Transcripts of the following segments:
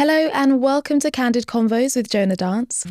Hello and welcome to Candid Convos with Jona Dance.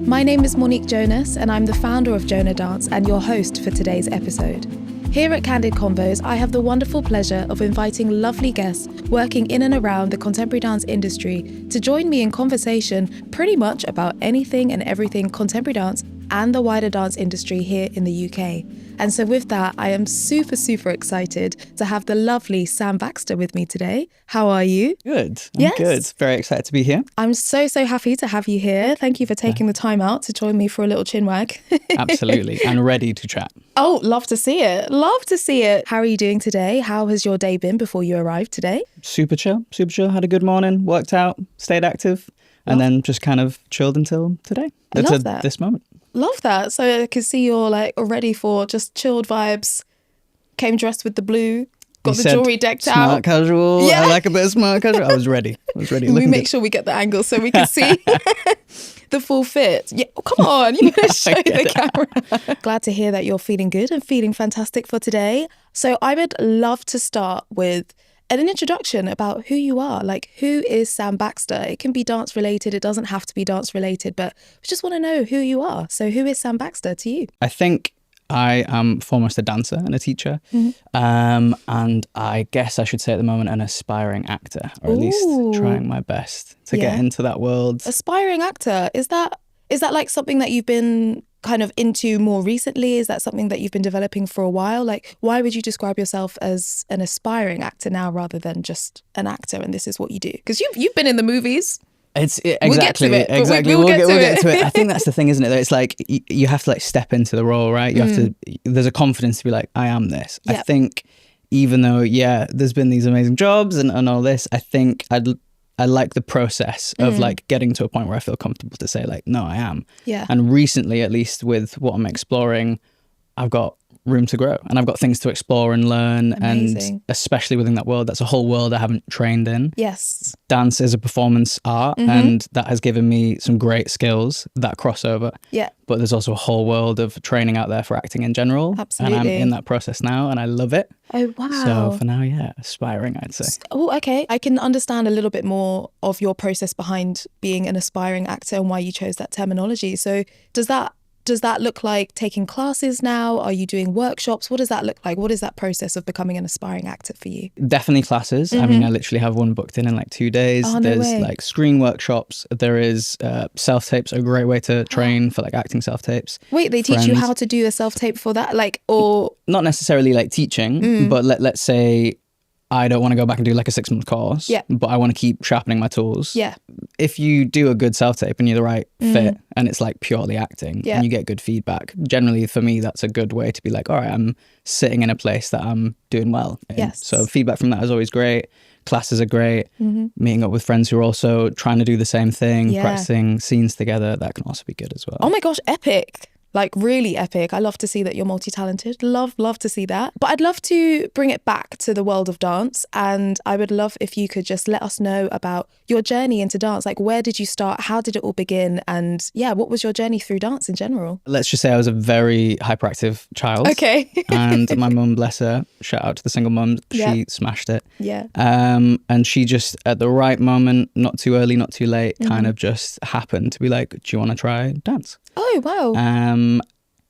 My name is Monique Jonas and I'm the founder of Jona Dance and your host for today's episode. Here at Candid Convos, I have the wonderful pleasure of inviting lovely guests working in and around the contemporary dance industry to join me in conversation pretty much about anything and everything contemporary dance and the wider dance industry here in the UK. And so with that, I am super excited to have the lovely Sam Baxter with me today. How are you? Good. I'm good. Very excited to be here. I'm so happy to have you here. Thank you for taking the time out to join me for a little chinwag. Absolutely. And ready to chat. Oh, love to see it. Love to see it. How are you doing today? How has your day been before you arrived today? Super chill. Had a good morning, worked out, stayed active, and then just kind of chilled until today. Love that. This moment. Love that. So I can see you're like ready for just chilled vibes. Came dressed with the blue. Got the jewelry decked smart out. Smart casual. Yeah. I like a bit of smart casual. I was ready. We make sure we get the angle so we can see the full fit. Yeah, come on. You gotta show the camera. Glad to hear that you're feeling good and feeling fantastic for today. So I would love to start with an introduction about who you are. Like, who is Sam Baxter? It can be dance related. It doesn't have to be dance related, but we just want to know who you are. So who is Sam Baxter to you? I think I am foremost a dancer and a teacher. And I guess I should say at the moment an aspiring actor, or at least trying my best to get into that world. Aspiring actor, is that like something that you've been kind of into more recently? Is that something that you've been developing for a while? Like, why would you describe yourself as an aspiring actor now rather than just an actor and this is what you do? Because you've been in the movies. Exactly. We'll get to it. I think that's the thing, isn't it? That it's like you have to like step into the role, right? You have to. There's a confidence to be like, I am this. Yep. I think even though there's been these amazing jobs and all this, I think I like the process of like getting to a point where I feel comfortable to say like, no, I am. Yeah. And recently, at least with what I'm exploring, I've got room to grow and I've got things to explore and learn. Amazing. And especially within that world, that's a whole world I haven't trained in. Yes. Dance is a performance art and that has given me some great skills, that crossover. Yeah. But there's also a whole world of training out there for acting in general. Absolutely. And I'm in that process now and I love it. Oh, wow. So for now, aspiring, I'd say. Oh, okay. I can understand a little bit more of your process behind being an aspiring actor and why you chose that terminology. So does that look like taking classes now? Are you doing workshops? What does that look like? What is that process of becoming an aspiring actor for you? Definitely classes. I mean, I literally have one booked in like 2 days. Oh, no There's way. like screen workshops. There is self-tapes, a great way to train for like acting self-tapes. Wait, they teach you how to do a self-tape for that? Like, or... Not necessarily like teaching, but let's say I don't want to go back and do like a 6-month course, but I want to keep sharpening my tools. Yeah. If you do a good self-tape and you're the right fit and it's like purely acting and you get good feedback, generally for me, that's a good way to be like, all right, I'm sitting in a place that I'm doing well in. Yes. So feedback from that is always great. Classes are great. Meeting up with friends who are also trying to do the same thing, practicing scenes together, that can also be good as well. Oh my gosh, epic. Like really epic. I love to see that you're multi-talented. Love to see that. But I'd love to bring it back to the world of dance. And I would love if you could just let us know about your journey into dance. Like, where did you start? How did it all begin? And what was your journey through dance in general? Let's just say I was a very hyperactive child. Okay. And my mum, bless her, shout out to the single mums, she smashed it. Yeah. And she just, at the right moment, not too early, not too late, kind of just happened to be like, do you want to try dance? Oh, wow.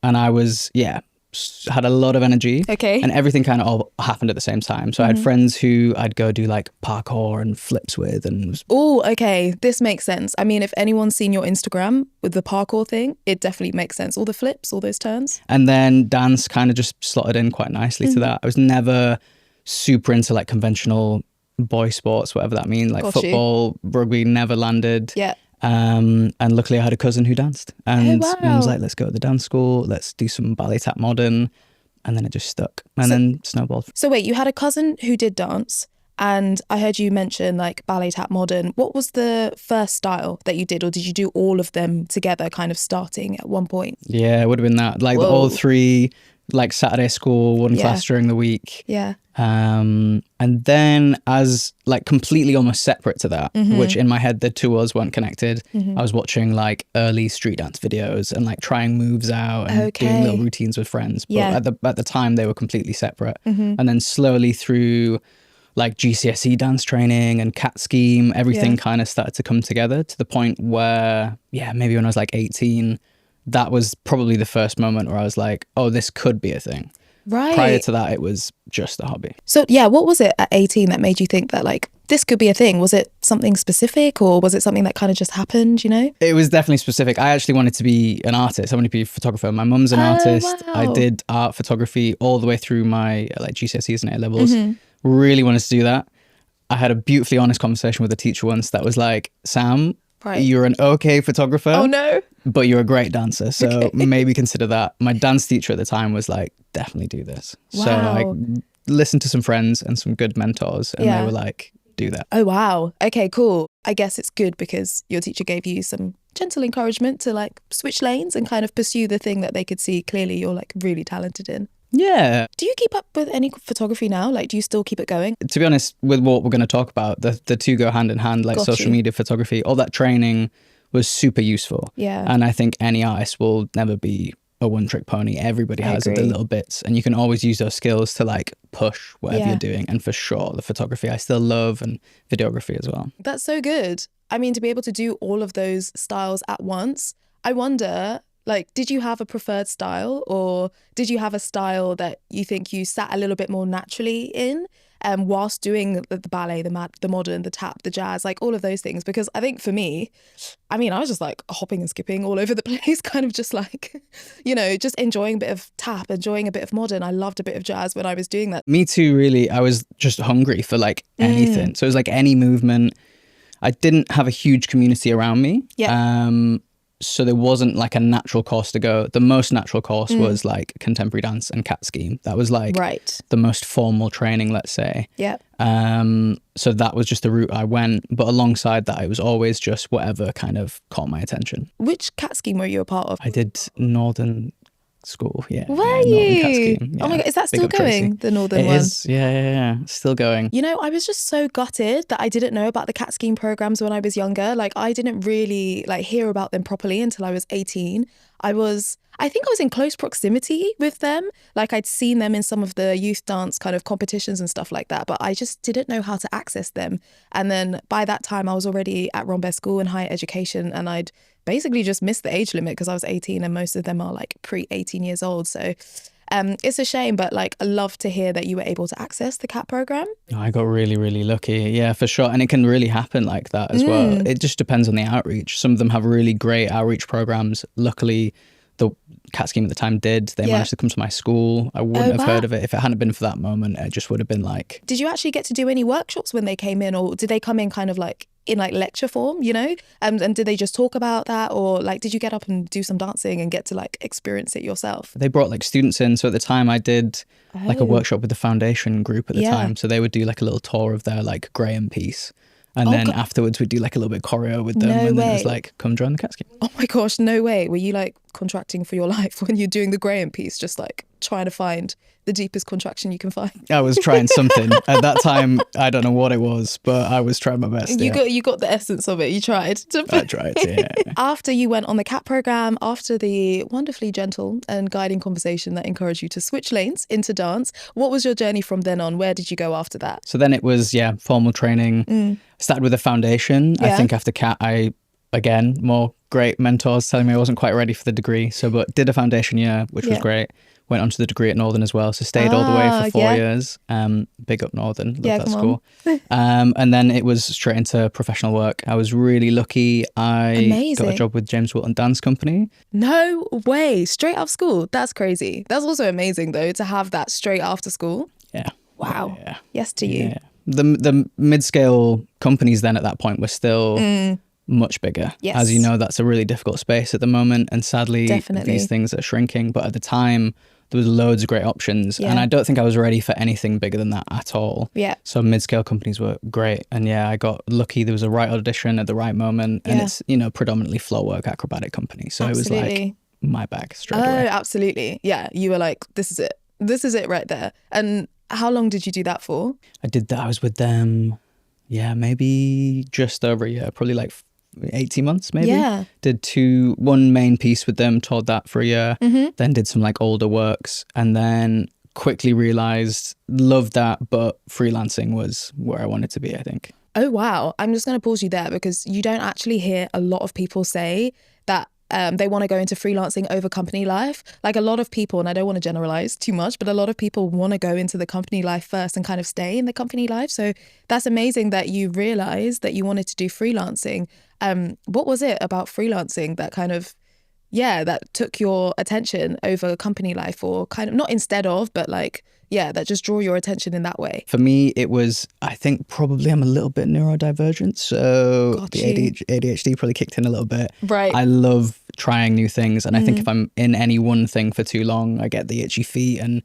And I was, had a lot of energy. Okay. And everything kind of all happened at the same time. So I had friends who I'd go do like parkour and flips with and... Oh, okay. This makes sense. I mean, if anyone's seen your Instagram with the parkour thing, it definitely makes sense. All the flips, all those turns. And then dance kind of just slotted in quite nicely to that. I was never super into like conventional boy sports, whatever that means, like football, rugby, never landed. Yeah. And luckily I had a cousin who danced and Mum was wow. like, let's go to the dance school, let's do some ballet tap modern, and then it just stuck and then snowballed. So wait, you had a cousin who did dance and I heard you mention like ballet tap modern. What was the first style that you did, or did you do all of them together kind of starting at one point? Yeah, it would have been that, like all three like Saturday school, one class during the week. Yeah. And then as like completely almost separate to that, which in my head the two worlds weren't connected, I was watching like early street dance videos and like trying moves out and doing little routines with friends. But at the time they were completely separate. And then slowly through like GCSE dance training and CAT scheme, everything kind of started to come together to the point where, maybe when I was like 18, that was probably the first moment where I was like, oh, this could be a thing. Right. Prior to that, it was just a hobby. So what was it at 18 that made you think that like this could be a thing? Was it something specific or was it something that kind of just happened, you know? It was definitely specific. I actually wanted to be an artist. I wanted to be a photographer. My mum's an artist. Wow. I did art photography all the way through my like GCSEs and A levels. Really wanted to do that. I had a beautifully honest conversation with a teacher once that was like, Sam, you're an okay photographer. Oh no. But you're a great dancer, so maybe consider that. My dance teacher at the time was like, definitely do this. Wow. So I listened to some friends and some good mentors, and they were like, do that. Oh, wow. Okay, cool. I guess it's good because your teacher gave you some gentle encouragement to like switch lanes and kind of pursue the thing that they could see clearly you're like really talented in. Yeah. Do you keep up with any photography now? Like, do you still keep it going? To be honest, with what we're going to talk about, the two go hand in hand, like social media photography, all that training was super useful. Yeah. And I think any artist will never be a one-trick pony. Everybody has the little bits, and you can always use those skills to like push whatever you're doing. And for sure, the photography I still love, and videography as well. That's so good. I mean, to be able to do all of those styles at once, I wonder, like, did you have a preferred style, or did you have a style that you think you sat a little bit more naturally in whilst doing the ballet, the modern, the tap, the jazz, like all of those things? Because I think for me, I mean, I was just like hopping and skipping all over the place, kind of just like, you know, just enjoying a bit of tap, enjoying a bit of modern. I loved a bit of jazz when I was doing that. Me too, really. I was just hungry for like anything. So it was like any movement. I didn't have a huge community around me. Yeah. So there wasn't like a natural course to go. The most natural course was like contemporary dance and CAT scheme. That was like the most formal training, let's say. Yeah. So that was just the route I went. But alongside that, it was always just whatever kind of caught my attention. Which CAT scheme were you a part of? I did Northern School, Were Northern you? CAT scheme, Oh my God, is that still going, the Northern one? It is, yeah, still going. You know, I was just so gutted that I didn't know about the CAT scheme programs when I was younger. Like, I didn't really like hear about them properly until I was 18. I think I was in close proximity with them. Like, I'd seen them in some of the youth dance kind of competitions and stuff like that, but I just didn't know how to access them. And then by that time, I was already at Rambert School in higher education, and I'd basically just missed the age limit because I was 18 and most of them are like pre-18 years old. So it's a shame, but like I love to hear that you were able to access the CAT program. I got really, really lucky. Yeah, for sure. And it can really happen like that as well. It just depends on the outreach. Some of them have really great outreach programs. Luckily, the CAT scheme at the time did. They managed to come to my school. I wouldn't have heard of it if it hadn't been for that moment. It just would have been like... Did you actually get to do any workshops when they came in, or did they come in kind of like in like lecture form, you know? And did they just talk about that, or like did you get up and do some dancing and get to like experience it yourself? They brought like students in. So at the time I did like a workshop with the foundation group at the time. So they would do like a little tour of their like Graham piece. And then afterwards we'd do like a little bit of choreo with them. And then it was like, come join the CAT scheme. Oh my gosh, no way. Were you like contracting for your life when you're doing the Graham piece, just like trying to find the deepest contraction you can find? I was trying something. At that time, I don't know what it was, but I was trying my best. You got the essence of it. You tried. I tried, yeah. After you went on the CAT program, after the wonderfully gentle and guiding conversation that encouraged you to switch lanes into dance, what was your journey from then on? Where did you go after that? So then it was, formal training. Started with a foundation. I think after CAT, again, more great mentors telling me I wasn't quite ready for the degree. But did a foundation year, which was great. Went on to the degree at Northern as well. So stayed all the way for 4 years. Big up Northern. Love that school. And then it was straight into professional work. I was really lucky. I got a job with James Wilton Dance Company. No way. Straight out of school. That's crazy. That's also amazing though, to have that straight after school. Yeah. Wow. Yeah. Yes to you. Yeah. The mid-scale companies then at that point were still much bigger. Yes. As you know, that's a really difficult space at the moment. And sadly, these things are shrinking. But at the time, there was loads of great options. And I don't think I was ready for anything bigger than that at all. Yeah. So mid-scale companies were great. And I got lucky. There was a right audition at the right moment. And it's, predominantly floor work, acrobatic company. So it was like my bag straight Oh, away. absolutely. Yeah. You were like, this is it. This is it right there. And how long did you do that for? I did that. I was with them, maybe just over a year, probably like 18 months maybe. Yeah. Did one main piece with them, toured that for a year, then did some like older works, and then quickly realized, loved that, but freelancing was where I wanted to be, I think. Oh, wow. I'm just going to pause you there because you don't actually hear a lot of people say that they want to go into freelancing over company life. Like a lot of people, and I don't want to generalize too much, but a lot of people want to go into the company life first and kind of stay in the company life. So that's amazing that you realized that you wanted to do freelancing. What was it about freelancing that kind of, that took your attention over company life, or kind of not instead of, but like, that just draw your attention in that way? For me, it was, I think probably I'm a little bit neurodivergent. So the ADHD probably kicked in a little bit. Right. I love trying new things. And I think if I'm in any one thing for too long, I get the itchy feet, and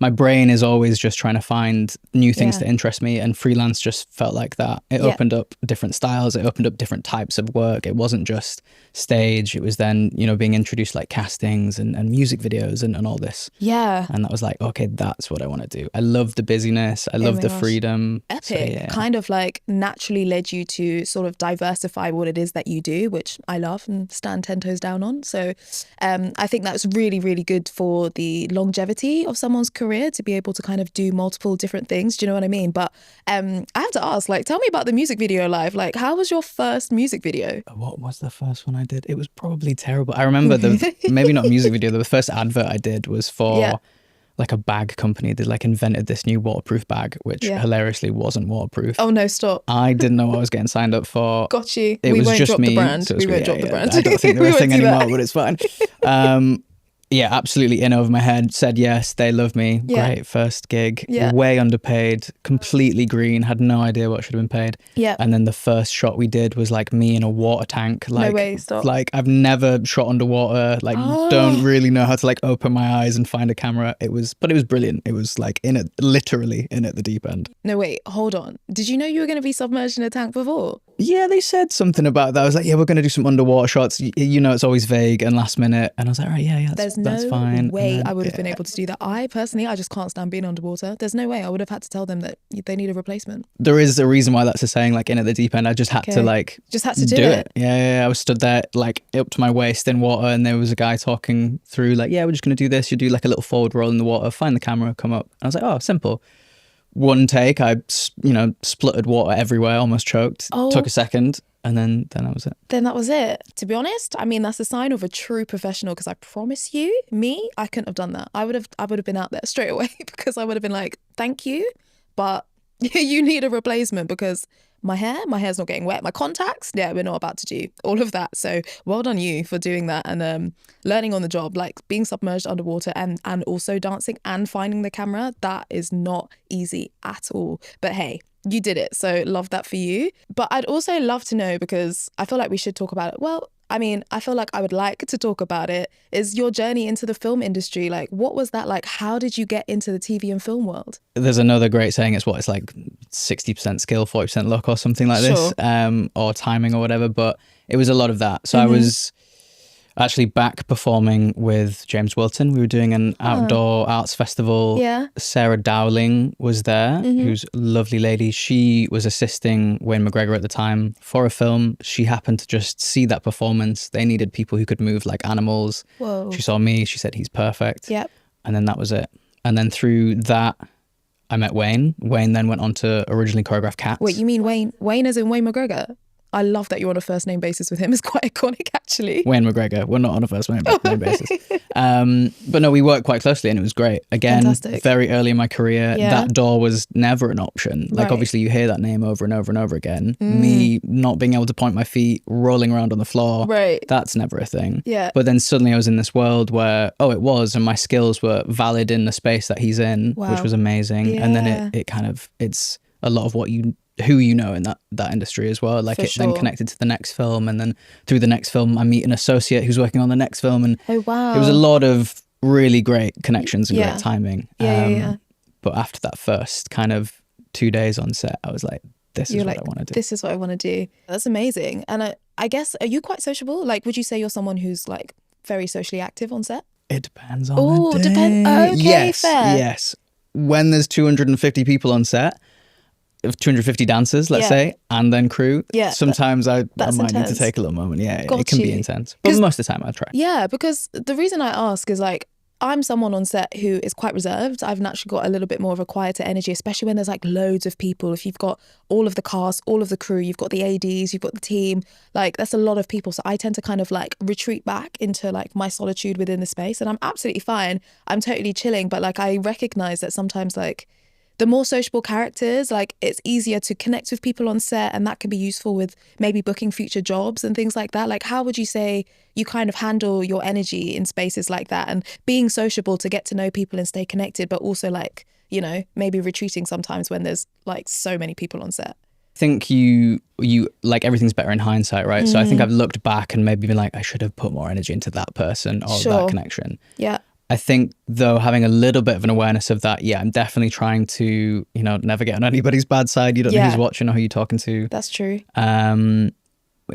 my brain is always just trying to find new things to interest me. And freelance just felt like that. It opened up different styles. It opened up different types of work. It wasn't just stage. It was then, being introduced like castings and music videos and all this. Yeah. And that was like, okay, that's what I want to do. I love the busyness. I love the freedom. Epic. So, kind of like naturally led you to sort of diversify what it is that you do, which I love and stand 10 toes down on. So I think that's really, really good for the longevity of someone's career to be able to kind of do multiple different things. Do you know what I mean? But I have to ask, like, tell me about the music video live. Like, how was your first music video? What was the first one I did? It was probably terrible. I remember maybe not music video. The first advert I did was for like a bag company. They like invented this new waterproof bag, which hilariously wasn't waterproof. Oh no, stop. I didn't know what I was getting signed up for. Got you. It was won't just drop me. The brand. So we won't drop the brand. I don't think they're a thing anymore, but it's fine. Absolutely in over my head. Said yes, they love me. Yeah. Great first gig. Yeah. Way underpaid, completely green, had no idea what should have been paid. Yeah. And then the first shot we did was like me in a water tank. Like, no way, stop. Like I've never shot underwater. Like don't really know how to like open my eyes and find a camera. It was brilliant. It was like literally in at the deep end. No, wait, hold on. Did you know you were going to be submerged in a tank before? Yeah, they said something about that. I was like, we're going to do some underwater shots. It's always vague and last minute. And I was like, all right, that's fine. There's no way I would have been able to do that. I just can't stand being underwater. There's no way. I would have had to tell them that they need a replacement. There is a reason why that's a saying, like in at the deep end. I just had to do it. Yeah, I was stood there like up to my waist in water, and there was a guy talking through like, we're just going to do this. You do like a little forward roll in the water, find the camera, come up. And I was like, oh, simple. One take, I spluttered water everywhere, almost choked. Took a second, and then that was it. Then that was it. To be honest, I mean, that's a sign of a true professional, because I promise you, I couldn't have done that. I would have been out there straight away because I would have been like, thank you, but you need a replacement, because my hair's not getting wet. My contacts, we're not about to do all of that. So well done you for doing that and learning on the job, like being submerged underwater and also dancing and finding the camera. That is not easy at all. But hey, you did it. So love that for you. But I'd also love to know, because I feel like we should talk about it. Well, I mean, I feel like I would like to talk about it, is your journey into the film industry. Like, what was that like? How did you get into the TV and film world? There's another great saying, it's like 60% skill, 40% luck or something like this, or timing or whatever. But it was a lot of that. So I was actually back performing with James Wilton. We were doing an outdoor arts festival. Yeah. Sarah Dowling was there, who's a lovely lady. She was assisting Wayne McGregor at the time for a film. She happened to just see that performance. They needed people who could move like animals. Whoa. She saw me. She said, he's perfect. Yep. And then that was it. And then through that, I met Wayne. Wayne then went on to originally choreograph Cats. Wait, you mean Wayne? Wayne as in Wayne McGregor? I love that you're on a first name basis with him. It's quite iconic, actually. Wayne McGregor. We're not on a first name basis. But no, we worked quite closely and it was great. Again, fantastic. Very early in my career, that door was never an option. Like, obviously you hear that name over and over and over again. Me not being able to point my feet, rolling around on the floor. Right. That's never a thing. Yeah. But then suddenly I was in this world where, it was, and my skills were valid in the space that he's in, which was amazing. Yeah. And then it's a lot of who you know in that industry as well. Like then connected to the next film, and then through the next film I meet an associate who's working on the next film, and it was a lot of really great connections and great timing. But after that first kind of 2 days on set, I was like, this is what I want to do. This is what I want to do. That's amazing. And I guess, are you quite sociable? Like, would you say you're someone who's like very socially active on set? It depends on Oh, the day. Okay, yes, fair. Yes. When there's 250 people on set, 250 dancers, let's say, and then crew, sometimes I might need to take a little moment. It can be intense. But most of the time I try. Yeah, because the reason I ask is like, I'm someone on set who is quite reserved. I've naturally got a little bit more of a quieter energy, especially when there's like loads of people. If you've got all of the cast, all of the crew, you've got the ADs, you've got the team, like that's a lot of people. So I tend to kind of like retreat back into like my solitude within the space, and I'm absolutely fine. I'm totally chilling, but like I recognize that sometimes like the more sociable characters, like it's easier to connect with people on set, and that can be useful with maybe booking future jobs and things like that. Like how would you say you kind of handle your energy in spaces like that, and being sociable to get to know people and stay connected, but also like, you know, maybe retreating sometimes when there's like so many people on set? I think you like everything's better in hindsight, right? So I think I've looked back and maybe been like, I should have put more energy into that person or that connection. Yeah. I think, though, having a little bit of an awareness of that, I'm definitely trying to, you know, never get on anybody's bad side. You don't know who's watching or who you're talking to. That's true. But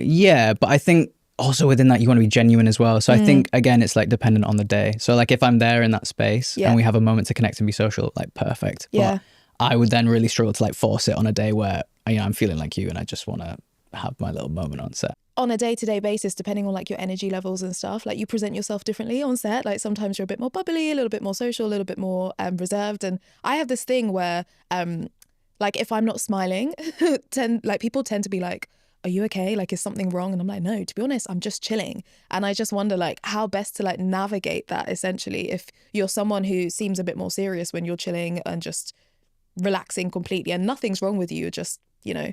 I think also within that, you want to be genuine as well. So I think, again, it's like dependent on the day. So like if I'm there in that space and we have a moment to connect and be social, like perfect. Yeah. But I would then really struggle to like force it on a day where, you know, I'm feeling like you and I just want to have my little moment on set. On a day-to-day basis, depending on like your energy levels and stuff, like you present yourself differently on set. Like sometimes you're a bit more bubbly, a little bit more social, a little bit more reserved. And I have this thing where like if I'm not smiling, people tend to be like, are you okay? Like, is something wrong? And I'm like, no, to be honest, I'm just chilling. And I just wonder like how best to like navigate that, essentially, if you're someone who seems a bit more serious when you're chilling and just relaxing completely and nothing's wrong with you, you're just, you know,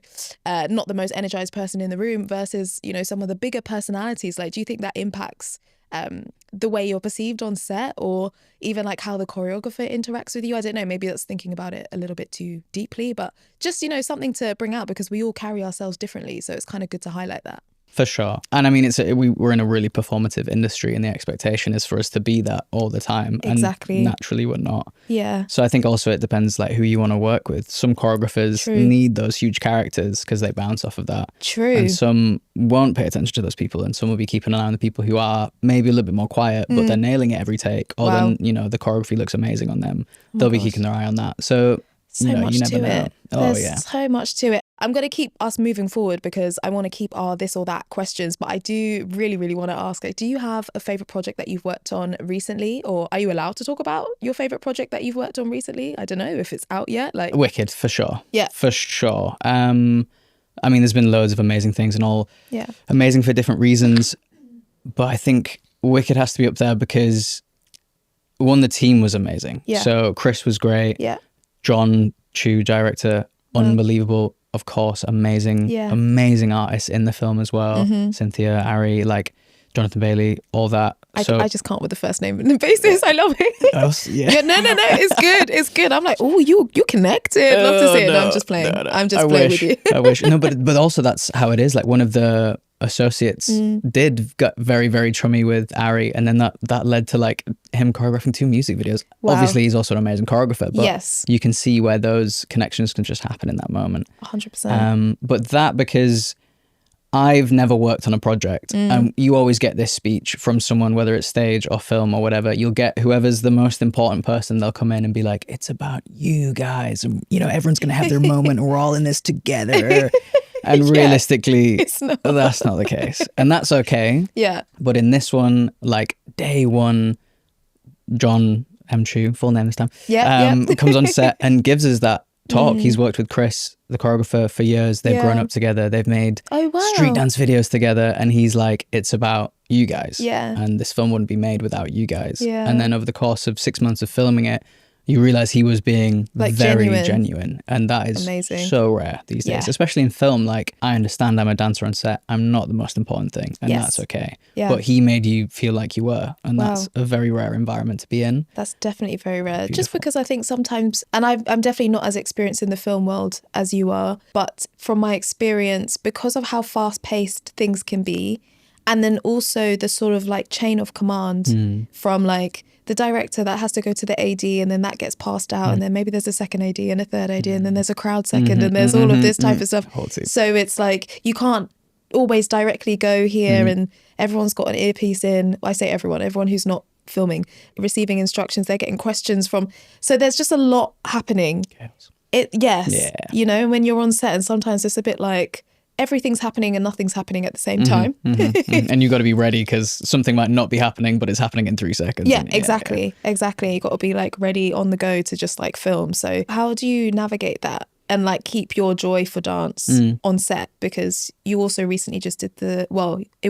not the most energized person in the room, versus, you know, some of the bigger personalities. Like, do you think that impacts the way you're perceived on set, or even like how the choreographer interacts with you? I don't know, maybe that's thinking about it a little bit too deeply, but just, you know, something to bring out, because we all carry ourselves differently, so it's kind of good to highlight that. For sure. And I mean, we're in a really performative industry, and the expectation is for us to be that all the time. Exactly. And naturally we're not. Yeah. So I think also it depends like who you want to work with. Some choreographers need those huge characters because they bounce off of that. True. And some won't pay attention to those people, and some will be keeping an eye on the people who are maybe a little bit more quiet, but they're nailing it every take. Or then, you know, the choreography looks amazing on them. They'll be keeping their eye on that. So so much you never to know. it. Oh, There's so much to it. I'm going to keep us moving forward because I want to keep our this or that questions, but I do really, really want to ask, like, do you have a favourite project that you've worked on recently, or are you allowed to talk about your favourite project that you've worked on recently? I don't know if it's out yet. Like Wicked, for sure. Yeah. For sure. I mean, there's been loads of amazing things and all amazing for different reasons, but I think Wicked has to be up there because, one, the team was amazing. Yeah. So Chris was great. Yeah. John Chu, director, unbelievable. Of course, amazing artists in the film as well. Cynthia, Ari, like Jonathan Bailey, all that. I just can't with the first name and the basis. I love it. No, It's good. I'm like, oh, you connected. Love to see it. No, I'm just playing. No. I'm just playing with you. I wish. No, but also that's how it is. Like one of the associates got very, very chummy with Ari, and then that led to like him choreographing 2 music videos. Wow. Obviously he's also an amazing choreographer, but yes, you can see where those connections can just happen in that moment. 100%. But that, because I've never worked on a project, and you always get this speech from someone, whether it's stage or film or whatever. You'll get whoever's the most important person, they'll come in and be like, it's about you guys, and you know, everyone's gonna have their moment and we're all in this together. And realistically, that's not the case. And that's okay. Yeah. But in this one, like day one, John M. Chu, full name this time, comes on set and gives us that talk. He's worked with Chris, the choreographer, for years. They've grown up together. They've made street dance videos together. And he's like, it's about you guys. Yeah. And this film wouldn't be made without you guys. Yeah. And then over the course of 6 months of filming it, you realize he was being like very genuine. And that is amazing. So rare these days, especially in film. Like, I understand I'm a dancer on set. I'm not the most important thing, and that's okay. Yeah. But he made you feel like you were, and that's a very rare environment to be in. That's definitely very rare. Beautiful. Just because I think sometimes, and I'm definitely not as experienced in the film world as you are, but from my experience, because of how fast paced things can be, and then also the sort of like chain of command from like the director that has to go to the AD, and then that gets passed out, and then maybe there's a second AD and a third AD, and then there's a crowd second, and there's all of this type of stuff. So it's like you can't always directly go here and everyone's got an earpiece in. I say everyone who's not filming, receiving instructions, they're getting questions from. So there's just a lot happening. Yeah. You know, when you're on set, and sometimes it's a bit like everything's happening and nothing's happening at the same time. And you got to be ready because something might not be happening, but it's happening in 3 seconds. Yeah, exactly. You got to be like ready on the go to just like film. So how do you navigate that and like keep your joy for dance on set? Because you also recently just did it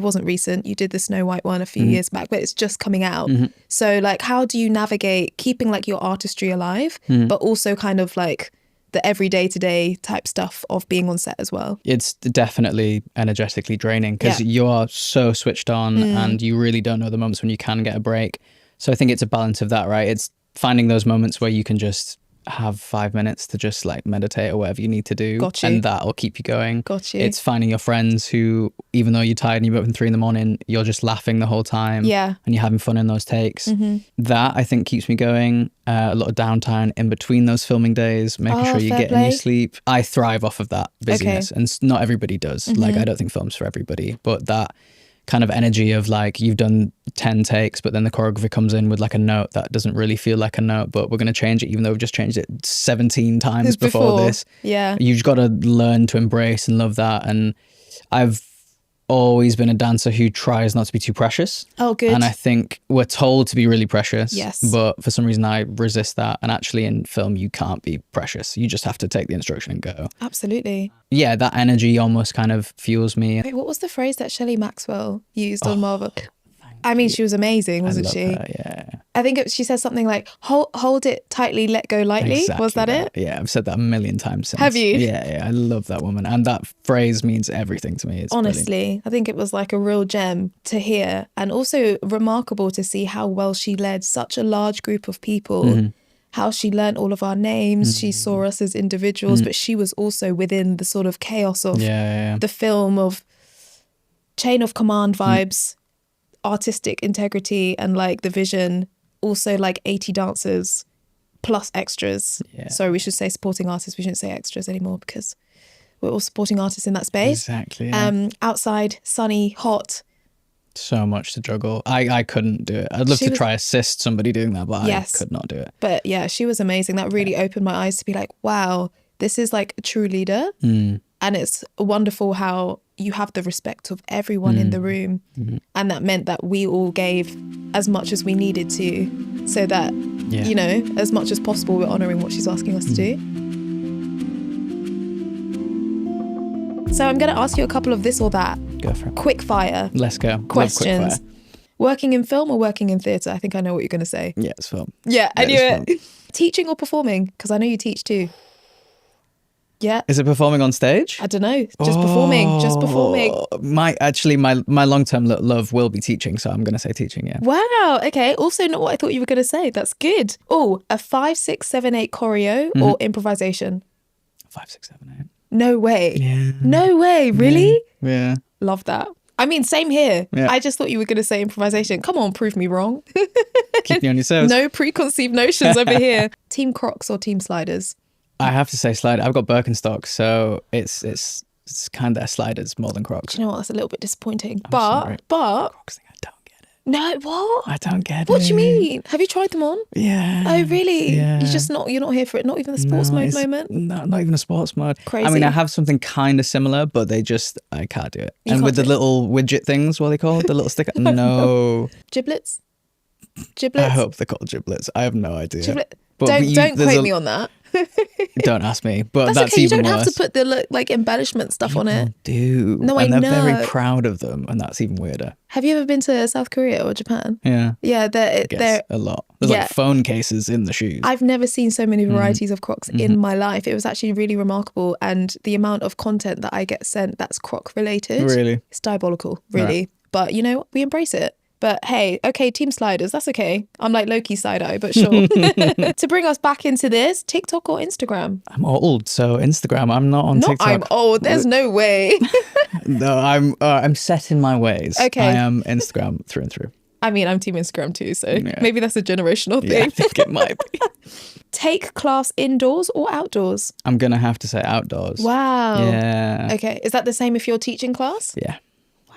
wasn't recent, you did the Snow White one a few years back, but it's just coming out. So like, how do you navigate keeping like your artistry alive, but also kind of like the everyday to day type stuff of being on set as well? It's definitely energetically draining because you are so switched on and you really don't know the moments when you can get a break. So I think it's a balance of that, right? It's finding those moments where you can just have 5 minutes to just like meditate or whatever you need to do. Got you. And that'll keep you going. Got you. It's finding your friends who, even though you're tired and you're up in 3 a.m, you're just laughing the whole time. Yeah. And you're having fun in those takes. That I think keeps me going. A lot of downtime in between those filming days, making sure you're getting your sleep. I thrive off of that busyness. And not everybody does. Like, I don't think film's for everybody, but that kind of energy of like, you've done 10 takes, but then the choreographer comes in with like a note that doesn't really feel like a note, but we're going to change it even though we've just changed it 17 times before this. Yeah. You've got to learn to embrace and love that. And I've always been a dancer who tries not to be too precious. Oh, good. And I think we're told to be really precious. Yes. But for some reason I resist that. And actually in film, you can't be precious. You just have to take the instruction and go. Absolutely. Yeah, that energy almost kind of fuels me. Wait, what was the phrase that Shelley Maxwell used on Marvel? I mean, she was amazing, wasn't she? Her, yeah. I think she said something like, hold it tightly, let go lightly. Exactly was that it? Yeah, I've said that a million times since. Have you? Yeah, I love that woman. And that phrase means everything to me. It's honestly, brilliant. I think it was like a real gem to hear. And also remarkable to see how well she led such a large group of people. How she learned all of our names. She saw us as individuals, but she was also within the sort of chaos of the film, of chain of command vibes, artistic integrity and like the vision. Also like 80 dancers plus extras. Sorry, we should say supporting artists. We shouldn't say extras anymore because we're all supporting artists in that space. Exactly. Outside, sunny, hot. So much to juggle. I couldn't do it. I'd love to try assist somebody doing that, but I could not do it. But yeah, she was amazing. That really opened my eyes to be like, wow, this is like a true leader. And it's wonderful how you have the respect of everyone in the room. And that meant that we all gave as much as we needed to, so that, you know, as much as possible, we're honouring what she's asking us to do. So I'm going to ask you a couple of this or that. Go for it. Quick fire. Let's go. Questions. Love quick fire. Working in film or working in theatre? I think I know what you're going to say. Yeah, it's film. Yeah, I knew it. Teaching or performing? Because I know you teach too. Yeah. Is it performing on stage? I don't know. Just performing. Just performing. My long-term love will be teaching, so I'm going to say teaching, yeah. Wow. Okay. Also not what I thought you were going to say. That's good. Oh, a 5, 6, 7, 8 choreo or improvisation? 5, 6, 7, 8. No way. Yeah. No way. Really? Yeah. Love that. I mean, same here. Yeah. I just thought you were going to say improvisation. Come on, prove me wrong. Keep me on your toes. No preconceived notions over here. Team Crocs or Team Sliders? I have to say slide. I've got Birkenstocks, so it's kind of sliders more than Crocs. Do you know what? That's a little bit disappointing. Sorry. But Crocs thing, I don't get it. No, what? I don't get it. What do you mean? Have you tried them on? Yeah. Oh, really? Yeah. You're not here for it. Not even the sports mode moment. No, not even a sports mode. Crazy. I mean, I have something kind of similar, but I can't do it. And with the little widget things, what are they called? The little sticker? No. Giblets? I hope they're called giblets. I have no idea. But don't quote me on that. Don't ask me. But that's okay. even You don't worse. have to put the like embellishment stuff on it. Do. No, and I they're know. very proud of them, and that's even weirder. Have you ever been to South Korea or Japan? Yeah. Yeah, they're a lot. There's like phone cases in the shoes. I've never seen so many varieties of Crocs in my life. It was actually really remarkable, and the amount of content that I get sent that's Croc related, Really, it's diabolical, really. Right. But you know, we embrace it. But hey, okay, Team Sliders, that's okay. I'm like low-key side-eye, but sure. To bring us back into this, TikTok or Instagram? I'm old, so Instagram. I'm not on TikTok. I'm old. There's no way. No, I'm set in my ways. Okay. I am Instagram through and through. I mean, I'm team Instagram too, so Yeah. maybe that's a generational Yeah, I thing. think it might be. Take class indoors or outdoors? I'm going to have to say outdoors. Wow. Yeah. Okay. Is that the same if you're teaching class? Yeah.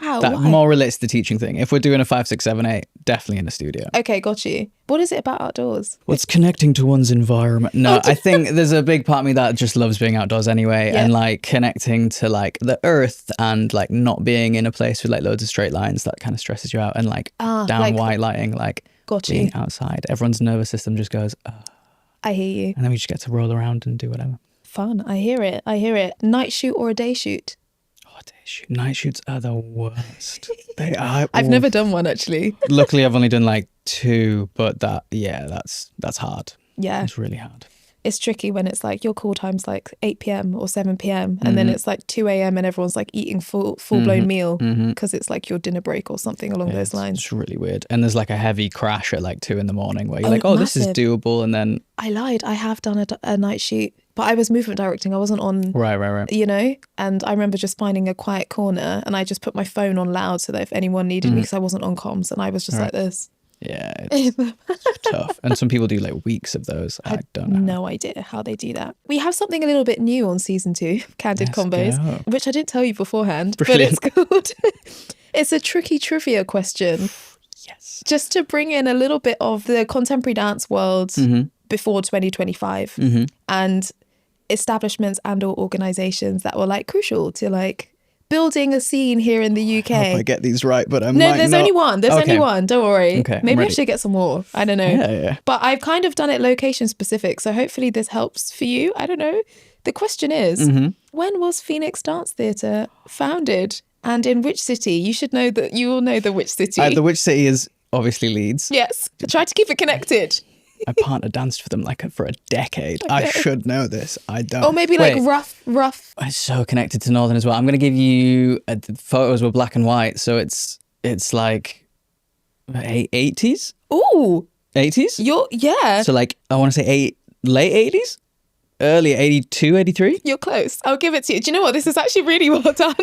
Wow. That Why? more relates to the teaching thing. If we're doing a 5, 6, 7, 8, definitely in a studio. Okay, got you. What is it about outdoors? What's connecting to one's environment? No, I think there's a big part of me that just loves being outdoors anyway, Yeah. and like connecting to like the earth and like not being in a place with like loads of straight lines that kind of stresses you out, and like down like- white lighting, like Got you. being outside. Everyone's nervous system just goes, I hear you. and then we just get to roll around and do whatever. Fun. I hear it. I hear it. Night shoot or a day shoot? Oh, day shoot. Night shoots are the worst. They are. I've never done one actually. Luckily, I've only done like 2, but that's hard. Yeah. It's really hard. It's tricky when it's like your call time's like 8 p.m. or 7 p.m. and then it's like 2 a.m. and everyone's like eating full-blown meal because it's like your dinner break or something along those lines. It's really weird. And there's like a heavy crash at like 2 a.m. where you're like, this is massive. doable. And then I lied. I have done a night shoot, but I was movement directing. I wasn't on, right. you know, and I remember just finding a quiet corner and I just put my phone on loud so that if anyone needed me, because I wasn't on comms, and I was just like this. Yeah, it's tough. And some people do like weeks of those. I don't know. No idea how they do that. We have something a little bit new on season 2, Candid Convos, go. which I didn't tell you beforehand, Brilliant. but it's called. It's a tricky trivia question. Yes. Just to bring in a little bit of the contemporary dance world before 2025 and establishments and or organizations that were like crucial to like building a scene here in the UK. I hope I get these right, but I No, might there's not. only one. There's Okay. only one. Don't worry. Okay, I'm Maybe I ready. should get some more. I don't know. Yeah. But I've kind of done it location specific. So hopefully this helps for you. I don't know. The question is, when was Phoenix Dance Theatre founded and in which city? You should know that. You will know the which city. The which city is obviously Leeds. Yes. I tried to keep it connected. My partner danced for them like for a decade. I should know this. I don't. Or maybe Wait, like rough. It's so connected to Northern as well. I'm going to give you the photos were black and white, so it's like 80s. Ooh, 80s. yeah. So like I want to say late 80s, early 82, 83. You're close. I'll give it to you. Do you know what? This is actually really well done.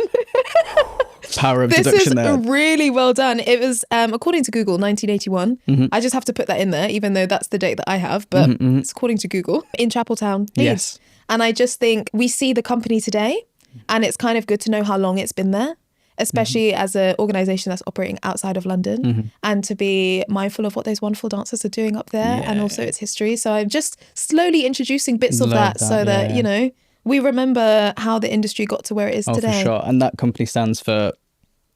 Power of This deduction is there. really well done. It was, according to Google, 1981. I just have to put that in there, even though that's the date that I have, but it's according to Google, in Chapeltown, Leeds. Yes. And I just think we see the company today, and it's kind of good to know how long it's been there, especially as an organisation that's operating outside of London, and to be mindful of what those wonderful dancers are doing up there and also its history. So I'm just slowly introducing bits of Love that so that, you know, we remember how the industry got to where it is today. For sure. And that company stands for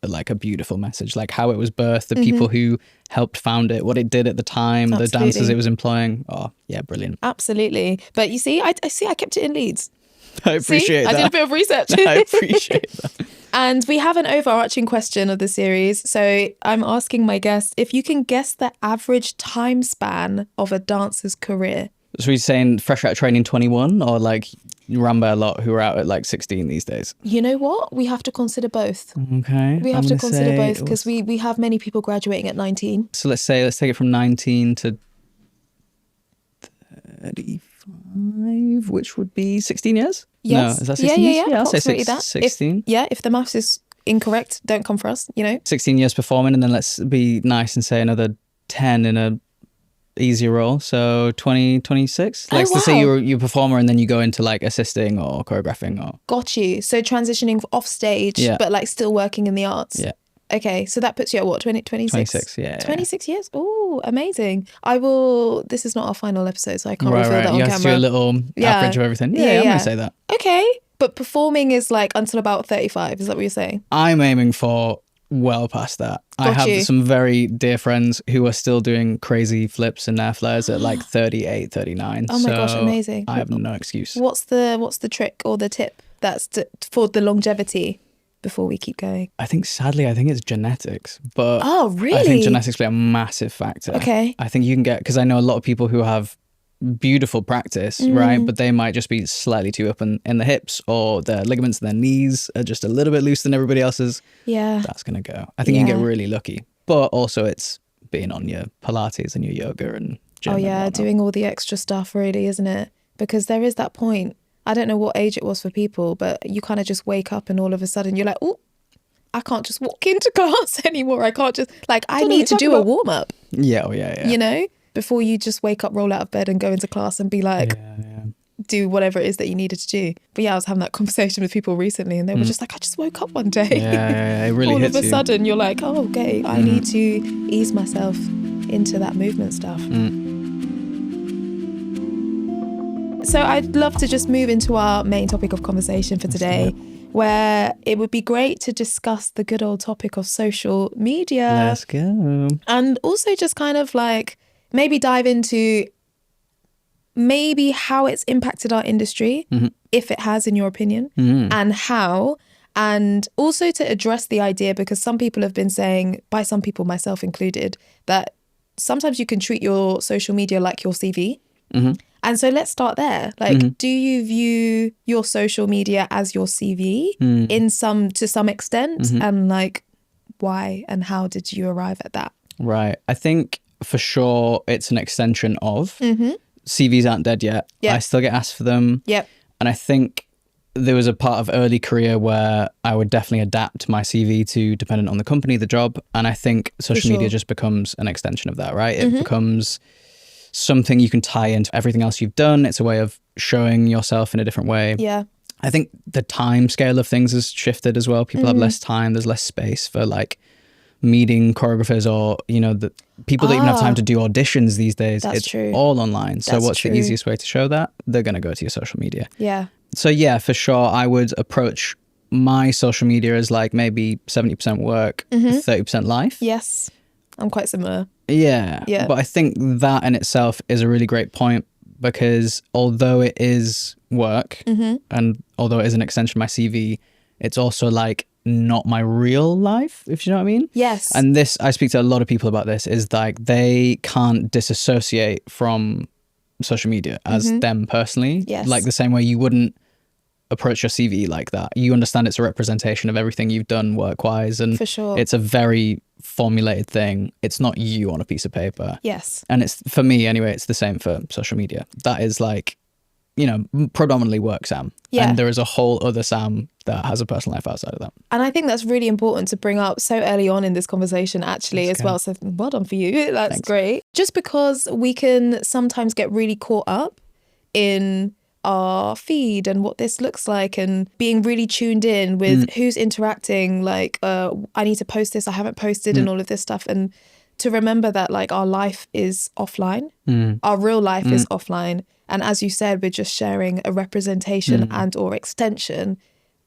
like a beautiful message, like how it was birthed, the people who helped found it, what it did at the time, the dancers it was employing. Oh, yeah, brilliant. Absolutely. But you see, I kept it in Leeds. I appreciate that. I did a bit of research. I appreciate that. And we have an overarching question of the series. So I'm asking my guests if you can guess the average time span of a dancer's career. So we're saying fresh out of training 21 or like run by a lot who are out at like 16 these days? You know what? We have to consider both. Okay. We have to consider both because we have many people graduating at 19. So let's take it from 19 to 35, which would be 16 years? Yes. No, is that 16 years? Yeah, I'll say approximately that. 16. If the maths is incorrect, don't come for us, you know? 16 years performing, and then let's be nice and say another 10 in a easier role. So 20, 26. Like, let's say you're a performer and then you go into like assisting or choreographing or... Got you. So transitioning off stage, but like still working in the arts. Yeah. Okay, so that puts you at what, 26? 26, yeah. 26 years? Oh, amazing. This is not our final episode, so I can't reveal that on you camera. have to do a little average of everything. Yeah, I'm going to say that. Okay, but performing is like until about 35, is that what you're saying? I'm aiming for well past that. I have some very dear friends who are still doing crazy flips and air flares at like 38, 39. Oh my gosh, amazing. I have no excuse. What's the trick or the tip that's for the longevity before we keep going? I think sadly it's genetics, but oh really? I think genetics play a massive factor. Okay. I think you can get, because I know a lot of people who have beautiful practice, right? But they might just be slightly too up in the hips, or their ligaments in their knees are just a little bit loose than everybody else's. Yeah. That's going to go. I think you can get really lucky. But also it's being on your Pilates and your yoga and gym. Oh yeah, doing all the extra stuff really, isn't it? Because there is that point. I don't know what age it was for people, but you kind of just wake up and all of a sudden you're like, oh, I can't just walk into class anymore. I can't just, like, I need to do a warm up. Yeah, oh yeah, yeah. You know, before you just wake up, roll out of bed and go into class and be like, do whatever it is that you needed to do. But yeah, I was having that conversation with people recently and they were just like, I just woke up one day. Yeah, it really all hits of a you. sudden you're like, oh, okay, I need to ease myself into that movement stuff. So I'd love to just move into our main topic of conversation for today, where it would be great to discuss the good old topic of social media. Let's go. And also just kind of like maybe dive into maybe how it's impacted our industry, if it has, in your opinion, and how. And also to address the idea, because some people have been saying, by some people, myself included, that sometimes you can treat your social media like your CV. And so let's start there. Like, do you view your social media as your CV to some extent? And like, why and how did you arrive at that? Right. I think for sure it's an extension of. CVs aren't dead yet. I still get asked for them. And I think there was a part of early career where I would definitely adapt my CV to dependent on the company, the job. And I think social media just becomes an extension of that, right? It becomes something you can tie into everything else you've done. It's a way of showing yourself in a different way. I think the time scale of things has shifted as well. People have less time. There's less space for like meeting choreographers or, you know, the people that even have time to do auditions these days. That's it's true. all online. So That's what's true. the easiest way to show that? They're going to go to your social media. So yeah, for sure, I would approach my social media as like maybe 70% work, 30% life. Yes, I'm quite similar. Yeah. But I think that in itself is a really great point, because although it is work and although it is an extension of my CV, it's also like not my real life, if you know what I mean. Yes. And this, I speak to a lot of people about this, is like they can't disassociate from social media as them personally. Like the same way you wouldn't approach your CV like that. You understand it's a representation of everything you've done work-wise, and for sure, it's a very formulated thing. It's not you on a piece of paper. And it's, for me anyway, it's the same for social media. That is like, you know, predominantly work Sam. And there is a whole other Sam that has a personal life outside of that. And I think that's really important to bring up so early on in this conversation, actually, as well. So well done for you. That's great. Just because we can sometimes get really caught up in our feed and what this looks like and being really tuned in with who's interacting, like, I need to post this, I haven't posted, and all of this stuff. And to remember that like our life is offline, our real life is offline. And as you said, we're just sharing a representation and or extension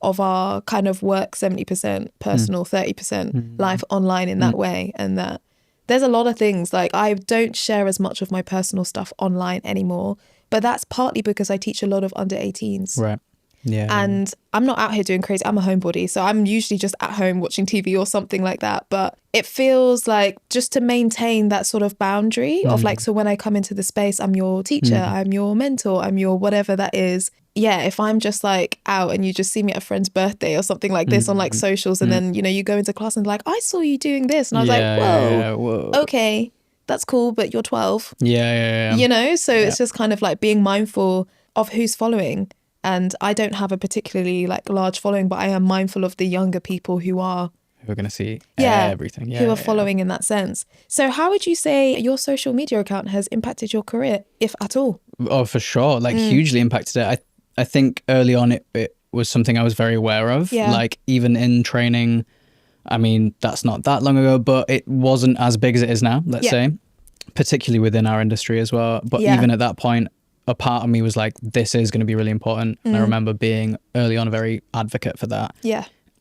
of our kind of work 70%, personal 30%, life online in that way. And that there's a lot of things, like I don't share as much of my personal stuff online anymore, but that's partly because I teach a lot of under 18s. Right. Yeah. And I'm not out here doing crazy. I'm a homebody. So I'm usually just at home watching TV or something like that. But it feels like just to maintain that sort of boundary of like, so when I come into the space, I'm your teacher, I'm your mentor, I'm your whatever that is. Yeah, if I'm just like out and you just see me at a friend's birthday or something like this on like socials, and then, you know, you go into class and like, I saw you doing this. And I was like, whoa, okay, that's cool, but you're 12. Yeah. You know, so it's just kind of like being mindful of who's following. And I don't have a particularly like large following, but I am mindful of the younger people who are going to see everything. Who are following in that sense. So how would you say your social media account has impacted your career, if at all? Oh, for sure. Like hugely impacted it. I think early on it was something I was very aware of. Like even in training, I mean, that's not that long ago, but it wasn't as big as it is now, let's say, particularly within our industry as well. But even at that point, a part of me was like, this is going to be really important. And I remember being early on a very advocate for that.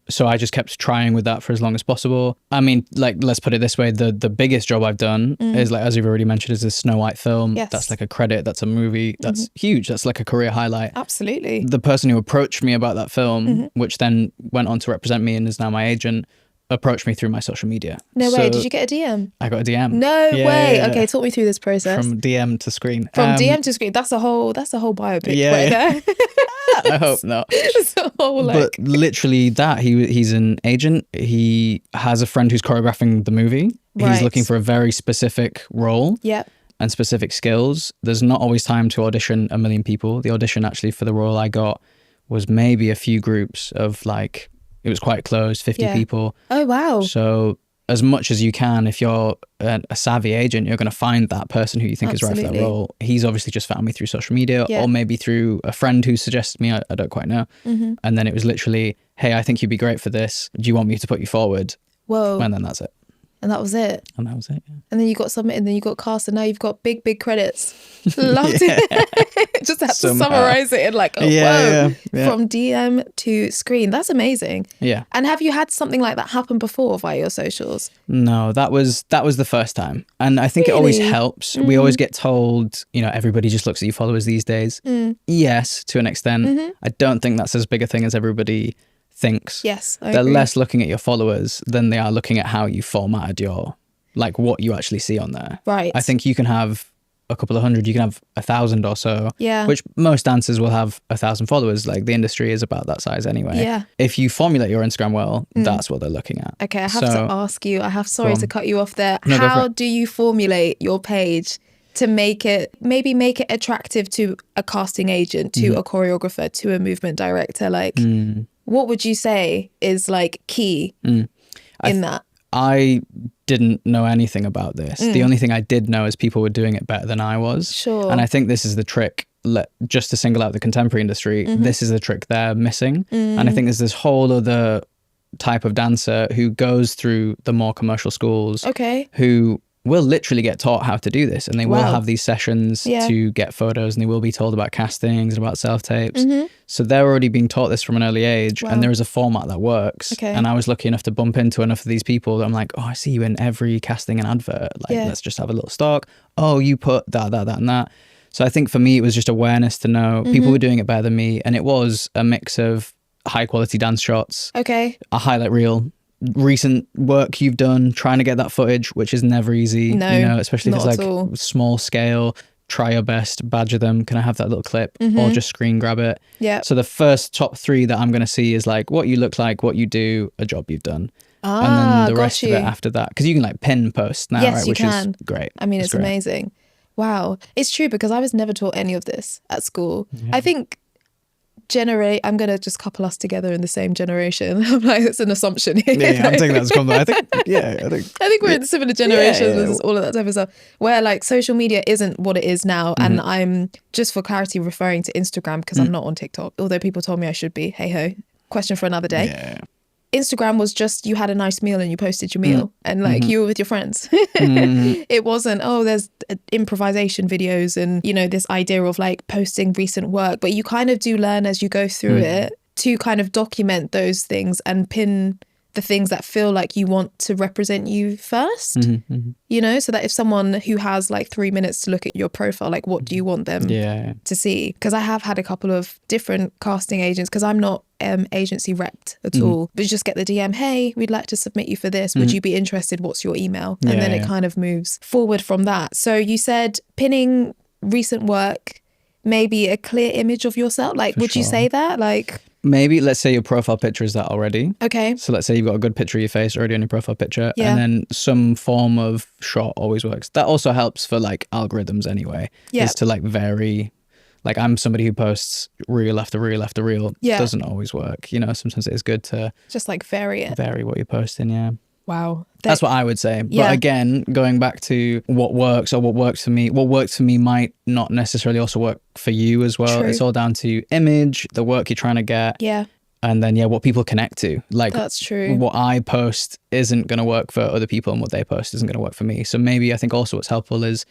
So I just kept trying with that for as long as possible. I mean, like, let's put it this way. The biggest job I've done is, like, as you've already mentioned, is this Snow White film. That's like a credit. That's a movie. That's huge. That's like a career highlight. Absolutely. The person who approached me about that film, which then went on to represent me and is now my agent, approached me through my social media. No way. Did you get a DM? I got a DM. No way. Yeah. Okay, talk me through this process. From DM to screen. From DM to screen. That's a whole biopic right there. I hope not. It's a whole, like... But literally that, he's an agent. He has a friend who's choreographing the movie. He's looking for a very specific role. And specific skills. There's not always time to audition a million people. The audition actually for the role I got was maybe a few groups of like it was quite close, 50 people. Oh, wow. So as much as you can, if you're a savvy agent, you're going to find that person who you think is right for that role. He's obviously just found me through social media or maybe through a friend who suggested me. I don't quite know. And then it was literally, hey, I think you'd be great for this. Do you want me to put you forward? Whoa. And then that's it. And that was it. And that was it, yeah. And then you got submitted, and then you got cast, and now you've got big credits. Loved it. Just had to summarize it in like, whoa, from DM to screen. That's amazing. Yeah. And have you had something like that happen before via your socials? No, that was the first time. And I think it always helps. We always get told, you know, everybody just looks at your followers these days. Yes, to an extent. I don't think that's as big a thing as everybody thinks. Yes, I They're agree. less looking at your followers than they are looking at how you formatted your, like what you actually see on there. Right. I think you can have a couple of hundred, you can have 1,000 or so, which most dancers will have 1,000 followers. Like the industry is about that size anyway. Yeah. If you formulate your Instagram well, that's what they're looking at. Okay, I have to ask you, sorry to cut you off there. No, how do you formulate your page to make it attractive to a casting agent, to a choreographer, to a movement director? Like, what would you say is like key in that? I didn't know anything about this. The only thing I did know is people were doing it better than I was. Sure. And I think this is the trick, just to single out the contemporary industry, this is the trick they're missing. And I think there's this whole other type of dancer who goes through the more commercial schools, who will literally get taught how to do this, and they will have these sessions to get photos, and they will be told about castings and about self-tapes. So they're already being taught this from an early age, and there is a format that works. And I was lucky enough to bump into enough of these people that I'm like, oh, I see you in every casting and advert. Like, let's just have a little stalk. Oh, you put that, and that. So I think for me, it was just awareness to know people were doing it better than me, and it was a mix of high quality dance shots, a highlight reel, recent work you've done, trying to get that footage, which is never easy. No, you know, especially if it's like all. small scale. Try your best, badger them. Can I have that little clip? Or just screen grab it. Yeah. So the first top 3 that I'm going to see is like what you look like, what you do, a job you've done. And then the rest of it after that. Because you can like pin post now, right? Which is great. I mean, it's amazing. Wow. It's true, because I was never taught any of this at school. I think I'm going to just couple us together in the same generation. I'm like, it's an assumption here. Yeah, I'm taking that as a compliment. I think we're in similar generations, all of that type of stuff, where like social media isn't what it is now. And I'm, just for clarity, referring to Instagram, because I'm not on TikTok, although people told me I should be. Hey ho, question for another day. Yeah. Instagram was just, you had a nice meal and you posted your meal and like you were with your friends. It wasn't, there's improvisation videos and, you know, this idea of like posting recent work, but you kind of do learn as you go through it to kind of document those things and pin the things that feel like you want to represent you first, you know, so that if someone who has like 3 minutes to look at your profile, like what do you want them to see? Because I have had a couple of different casting agents, because I'm not agency repped at all, but you just get the DM, hey, we'd like to submit you for this. Would you be interested? What's your email? And then it kind of moves forward from that. So you said pinning recent work, maybe a clear image of yourself. Like, would you say that? Like, maybe let's say your profile picture is that already. Okay. So let's say you've got a good picture of your face already on your profile picture, and then some form of shot always works. That also helps for like algorithms anyway, is to like vary. Like I'm somebody who posts reel after reel after reel. Doesn't always work. You know, sometimes it is good to just like vary what you're posting. Wow. That's what I would say. But again, going back to what works or what works for me might not necessarily also work for you as well. True. It's all down to image, the work you're trying to get. Yeah. And then, what people connect to. Like, that's true. What I post isn't going to work for other people, and what they post isn't going to work for me. So maybe I think also what's helpful is,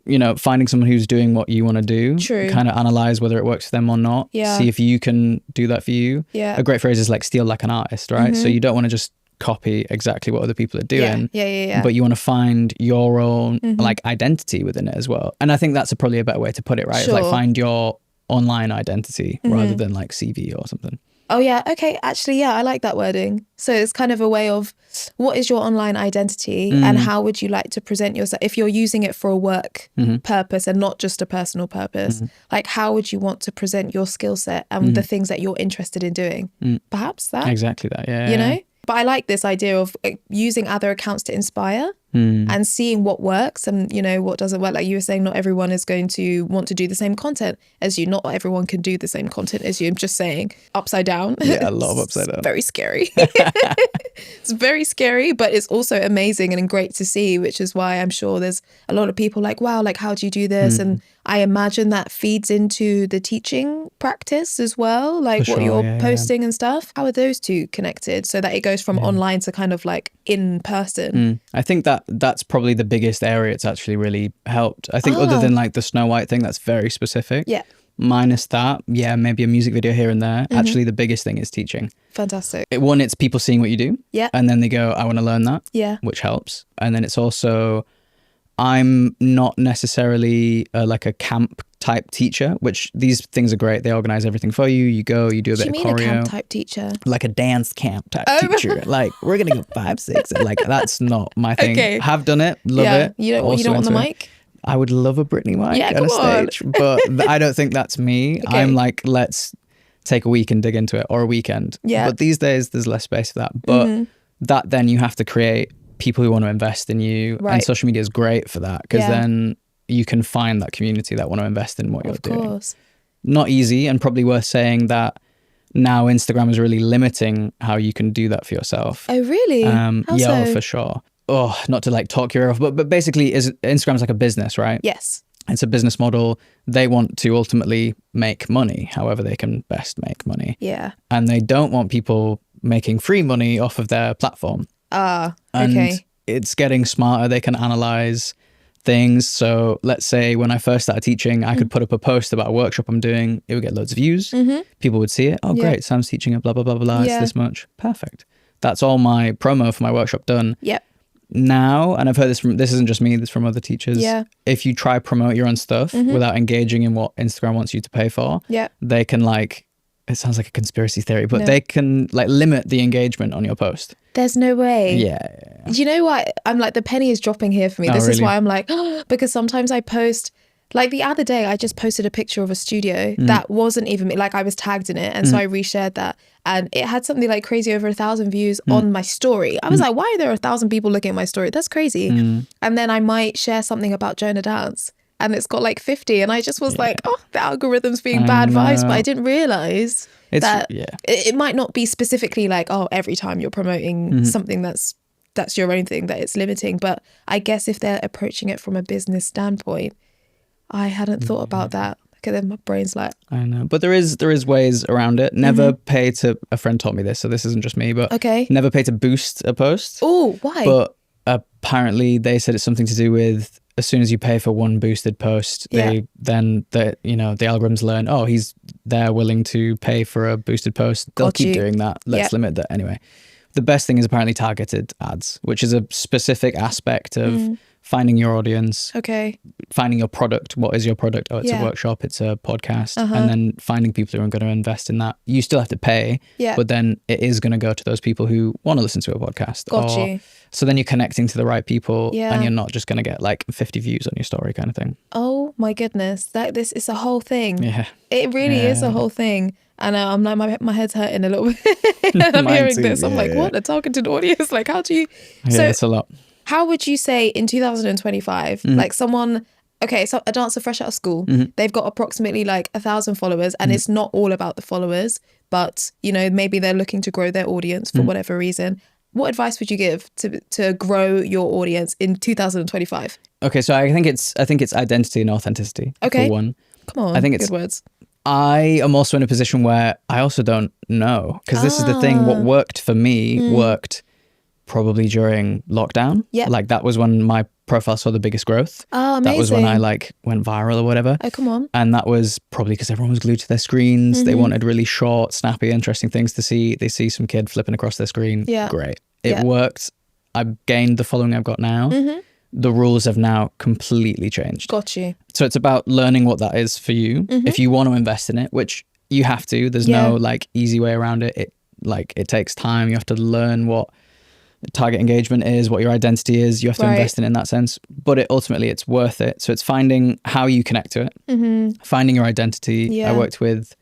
you know, finding someone who's doing what you want to do. True. Kind of analyze whether it works for them or not. Yeah. See if you can do that for you. Yeah. A great phrase is like steal like an artist, right? So you don't want to just copy exactly what other people are doing. Yeah. But you want to find your own like identity within it as well. And I think that's probably a better way to put it, right? Sure. Like find your online identity rather than like CV or something. Oh yeah, okay, actually, I like that wording. So it's kind of a way of, what is your online identity and how would you like to present yourself? If you're using it for a work purpose and not just a personal purpose, like how would you want to present your skill set and the things that you're interested in doing? Perhaps that? Exactly that, You know? But I like this idea of using other accounts to inspire. and seeing what works and, you know, what doesn't work. Like you were saying, not everyone is going to want to do the same content as you. Not everyone can do the same content as you. I'm just saying, upside down. Yeah, I love upside down. It's very scary. It's very scary, but it's also amazing and great to see, which is why I'm sure there's a lot of people like, wow, like, how do you do this? And I imagine that feeds into the teaching practice as well, like what you're posting and stuff. How are those two connected so that it goes from online to kind of like in person? I think that's probably the biggest area it's actually really helped. I think other than like the Snow White thing, that's very specific. Yeah. Minus that, maybe a music video here and there. Actually, the biggest thing is teaching. Fantastic. One, it's people seeing what you do. Yeah. And then they go, I want to learn that. Yeah. Which helps. And then it's also, I'm not necessarily like a camp type teacher, which these things are great. They organize everything for you. You go, you do a bit of choreo. What do you mean a camp type teacher? Like a dance camp type teacher. Like, we're going to go 5, 6. And like, that's not my thing. Okay. Have done it. Love it. You don't want the mic? I would love a Britney mic on a stage, but I don't think that's me. Okay. I'm like, let's take a week and dig into it, or a weekend. Yeah. But these days, there's less space for that. But that then you have to create people who want to invest in you. Right. And social media is great for that, because then you can find that community that want to invest in what you're doing. Of course. Not easy, and probably worth saying that now Instagram is really limiting how you can do that for yourself. Oh, really? How so? For sure. Oh, not to like talk your ear off, but basically Instagram's like a business, right? Yes. It's a business model. They want to ultimately make money, however they can best make money. Yeah. And they don't want people making free money off of their platform. Okay. And it's getting smarter. They can analyze things. So let's say when I first started teaching, I could put up a post about a workshop I'm doing. It would get loads of views. People would see it. Oh, great. Sam's teaching a blah, blah, blah, blah. It's this much. Perfect. That's all my promo for my workshop done. Yep. Now, and I've heard this isn't just me, this from other teachers. Yeah. If you try promote your own stuff without engaging in what Instagram wants you to pay for, they can like, it sounds like a conspiracy theory, but they can like limit the engagement on your post. There's no way. Yeah. Do you know what? I'm like, the penny is dropping here for me. This is why I'm like, because sometimes I post, like the other day, I just posted a picture of a studio that wasn't even me. Like I was tagged in it. And so I reshared that. And it had something like crazy over 1,000 views on my story. I was like, why are there 1,000 people looking at my story? That's crazy. And then I might share something about Jona Dance and it's got like 50. And I just was like, oh, the algorithm's being bad vibes. But I didn't realize that it might not be specifically like, oh, every time you're promoting something that's your own thing, that it's limiting. But I guess if they're approaching it from a business standpoint, I hadn't thought about that. Okay, then my brain's like, I know, but there is ways around it. Never pay to, a friend taught me this, so this isn't just me, but never pay to boost a post. Oh, why? But apparently they said it's something to do with, as soon as you pay for one boosted post, the algorithms learn, oh, they're willing to pay for a boosted post. They'll keep doing that. Let's limit that. Anyway, the best thing is apparently targeted ads, which is a specific aspect of finding your audience, finding your product. What is your product? Oh, it's a workshop, it's a podcast, and then finding people who are going to invest in that. You still have to pay, but then it is going to go to those people who want to listen to a podcast. Got you. So then you're connecting to the right people, and you're not just going to get like 50 views on your story kind of thing. Oh my goodness, this is a whole thing. Yeah, it really is a whole thing. And I'm like, my head's hurting a little bit. I'm hearing this. I'm like, what? They're talking to the audience. Like, how do you? So it's a lot. How would you say in 2025, like someone, so a dancer fresh out of school, they've got approximately like 1,000 followers, and it's not all about the followers, but maybe they're looking to grow their audience for whatever reason. What advice would you give to grow your audience in 2025? Okay, so I think it's identity and authenticity. Okay, for one. Come on, I think it's good words. I am also in a position where I also don't know, because this is the thing. What worked for me worked probably during lockdown. Yeah, like that was when my profile saw the biggest growth. Oh, amazing. That was when I like went viral or whatever. Oh, come on. And that was probably because everyone was glued to their screens. They wanted really short, snappy, interesting things to see. They see some kid flipping across their screen. Yeah, great. It worked. I gained the following I've got now. The rules have now completely changed. Got you. So it's about learning what that is for you. If you want to invest in it, which you have to. There's no like easy way around it. It takes time. You have to learn what target engagement is, what your identity is. You have to invest in that sense, but ultimately it's worth it. So it's finding how you connect to it, finding your identity. I worked with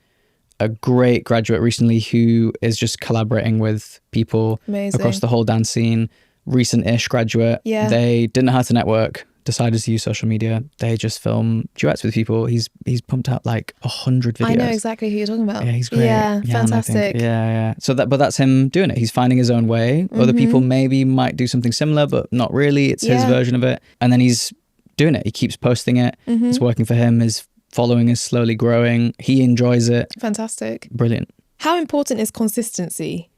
a great graduate recently who is just collaborating with people across the whole dance scene, recent-ish graduate. Yeah. They didn't know how to network, decided to use social media. They just film duets with people. He's pumped out like 100 videos. I know exactly who you're talking about. Yeah, he's great. Yeah, Jan, fantastic. I think. Yeah. So but that's him doing it. He's finding his own way. Other people maybe might do something similar, but not really. It's his version of it. And then he's doing it. He keeps posting it. It's working for him. His following is slowly growing. He enjoys it. Fantastic. Brilliant. How important is consistency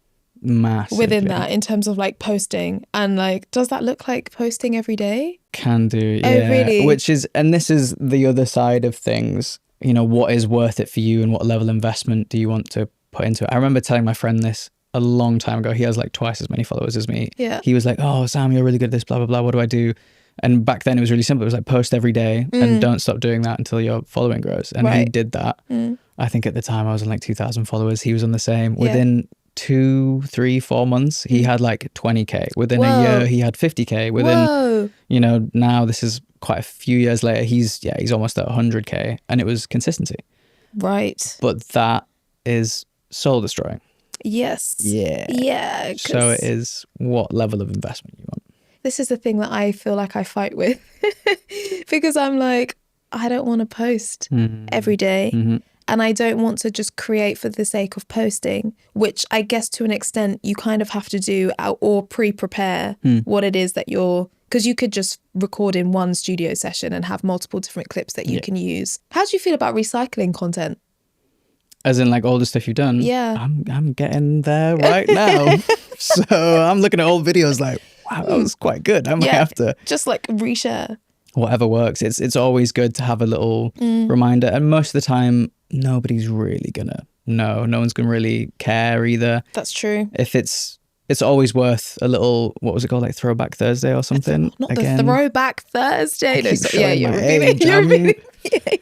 Massive within that in terms of like posting? And like, does that look like posting every day? Can do, yeah. Oh, really? Which is, and this is the other side of things, you know, what is worth it for you and what level of investment do you want to put into it? I remember telling my friend this a long time ago. He has like twice as many followers as me. Yeah. He was like, oh, Sam, you're really good at this, blah, blah, blah. What do I do? And back then it was really simple. It was like post every day and don't stop doing that until your following grows. And he did that. I think at the time I was on like 2,000 followers. He was on the same. Within 2, 3, 4 months, he had like 20K. Within a year, he had 50K. Within, you know, now this is quite a few years later, he's almost at 100K. And it was consistency. Right. But that is soul destroying. Yes. Yeah. Yeah. So it is what level of investment you want. This is the thing that I feel like I fight with because I'm like, I don't want to post every day. And I don't want to just create for the sake of posting, which I guess to an extent you kind of have to do or pre-prepare what it is that you're, because you could just record in one studio session and have multiple different clips that you can use. How do you feel about recycling content? As in like all the stuff you've done? Yeah. I'm getting there right now. So I'm looking at old videos like, wow, that was quite good. I might have to just like reshare. Whatever works. It's always good to have a little reminder. And most of the time, nobody's really gonna know. No one's gonna really care either. That's true. If it's always worth a little, what was it called, like Throwback Thursday or something? Not again. The Throwback Thursday. You're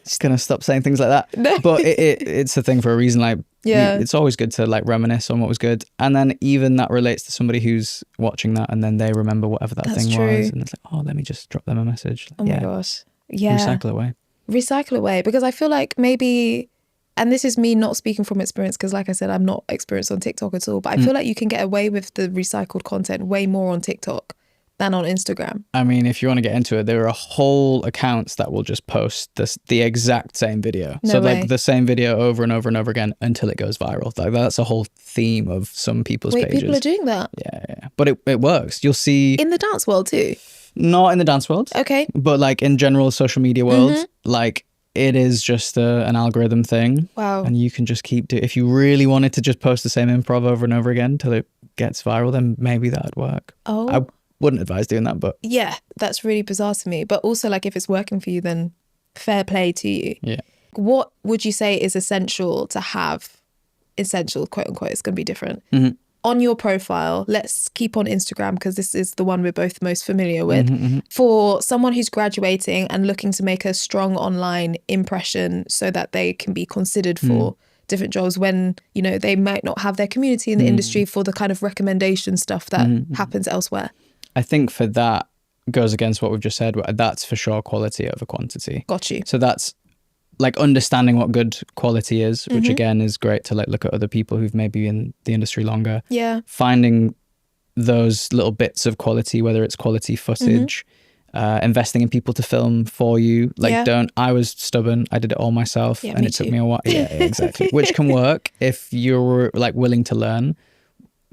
just gonna stop saying things like that. No. But it's a thing for a reason. Like, it's always good to like reminisce on what was good, and then even that relates to somebody who's watching that, and then they remember whatever that thing was, and it's like, oh, let me just drop them a message. Oh my gosh, yeah. Recycle away, because I feel like maybe, and this is me not speaking from experience, because like I said, I'm not experienced on TikTok at all, but I feel like you can get away with the recycled content way more on TikTok than on Instagram. I mean, if you want to get into it, there are whole accounts that will just post the exact same video. No way. Like the same video over and over and over again until it goes viral. Like that's a whole theme of some people's pages. People are doing that? Yeah. But it works. You'll see... In the dance world too? Not in the dance world. Okay. But like in general social media world, like it is just an algorithm thing. Wow. And you can just keep doing... If you really wanted to just post the same improv over and over again until it gets viral, then maybe that'd work. Oh. I wouldn't advise doing that, but... Yeah, that's really bizarre to me. But also, like, if it's working for you, then fair play to you. Yeah. What would you say is essential to have? Essential, quote unquote, it's going to be different. On your profile, let's keep on Instagram because this is the one we're both most familiar with. For someone who's graduating and looking to make a strong online impression so that they can be considered for different jobs when, you know, they might not have their community in the industry for the kind of recommendation stuff that happens elsewhere. I think for that goes against what we've just said. That's for sure quality over quantity. Got you. So that's like understanding what good quality is, which again is great to like look at other people who've maybe been in the industry longer. Yeah. Finding those little bits of quality, whether it's quality footage, investing in people to film for you. Like I was stubborn. I did it all myself and it took me a while. Yeah, exactly. Which can work if you're like willing to learn.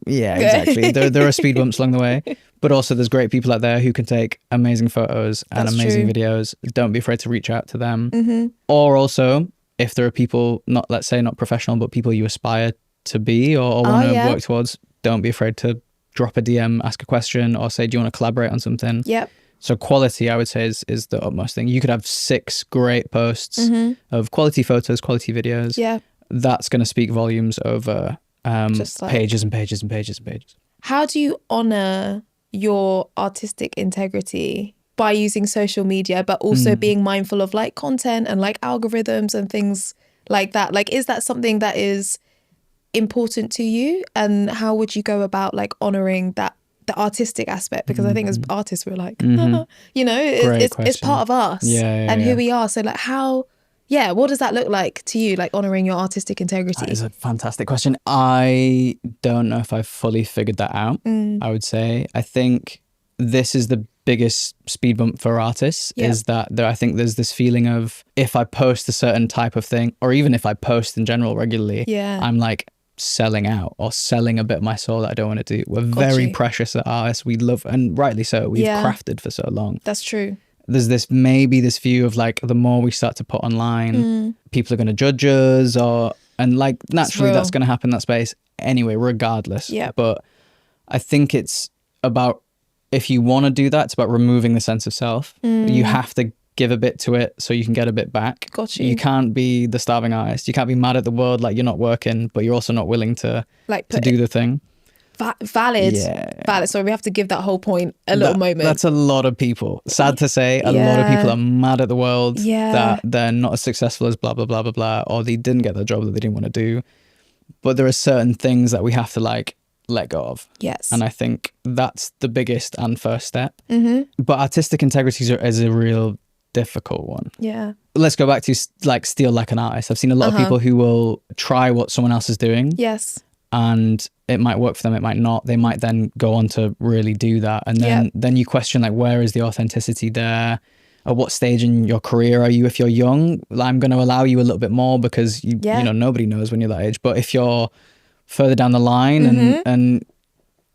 Yeah, exactly. There are speed bumps along the way, but also there's great people out there who can take amazing photos and amazing videos. Don't be afraid to reach out to them. Or also, if there are people, let's say not professional, but people you aspire to be or want to work towards, don't be afraid to drop a DM, ask a question, or say, do you want to collaborate on something? Yep. So quality, I would say, is the utmost thing. You could have 6 great posts of quality photos, quality videos. Yeah. That's going to speak volumes over pages and pages and pages and pages. How do you honor your artistic integrity by using social media, but also being mindful of like content and like algorithms and things like that? Like, is that something that is important to you? And how would you go about like honoring that, the artistic aspect? Because I think as artists, we're like, you know, it's part of us and who we are. So like, how Yeah, what does that look like to you, like honouring your artistic integrity? That is a fantastic question. I don't know if I've fully figured that out, I would say. I think this is the biggest speed bump for artists, is that I think there's this feeling of, if I post a certain type of thing, or even if I post in general regularly, I'm like selling out or selling a bit of my soul that I don't want to do. We're very precious at artists. We love, and rightly so, we've crafted for so long. That's true. There's this view of like, the more we start to put online, people are going to judge us, and like naturally that's going to happen in that space anyway, regardless. But I think it's about, if you want to do that, it's about removing the sense of self. You have to give a bit to it so you can get a bit back. You can't be the starving artist. You can't be mad at the world like you're not working, but you're also not willing to do the thing. Valid. So we have to give that whole point a little moment. That's a lot of people. Sad to say, a lot of people are mad at the world that they're not as successful as blah, blah, blah, blah, blah, or they didn't get the job that they didn't want to do. But there are certain things that we have to like let go of. Yes. And I think that's the biggest and first step. But artistic integrity is a real difficult one. Yeah. Let's go back to like steal like an artist. I've seen a lot of people who will try what someone else is doing. Yes. And it might work for them, it might not. They might then go on to really do that. And then you question, like, where is the authenticity there? At what stage in your career are you? If you're young, I'm going to allow you a little bit more, because you know, nobody knows when you're that age. But if you're further down the line and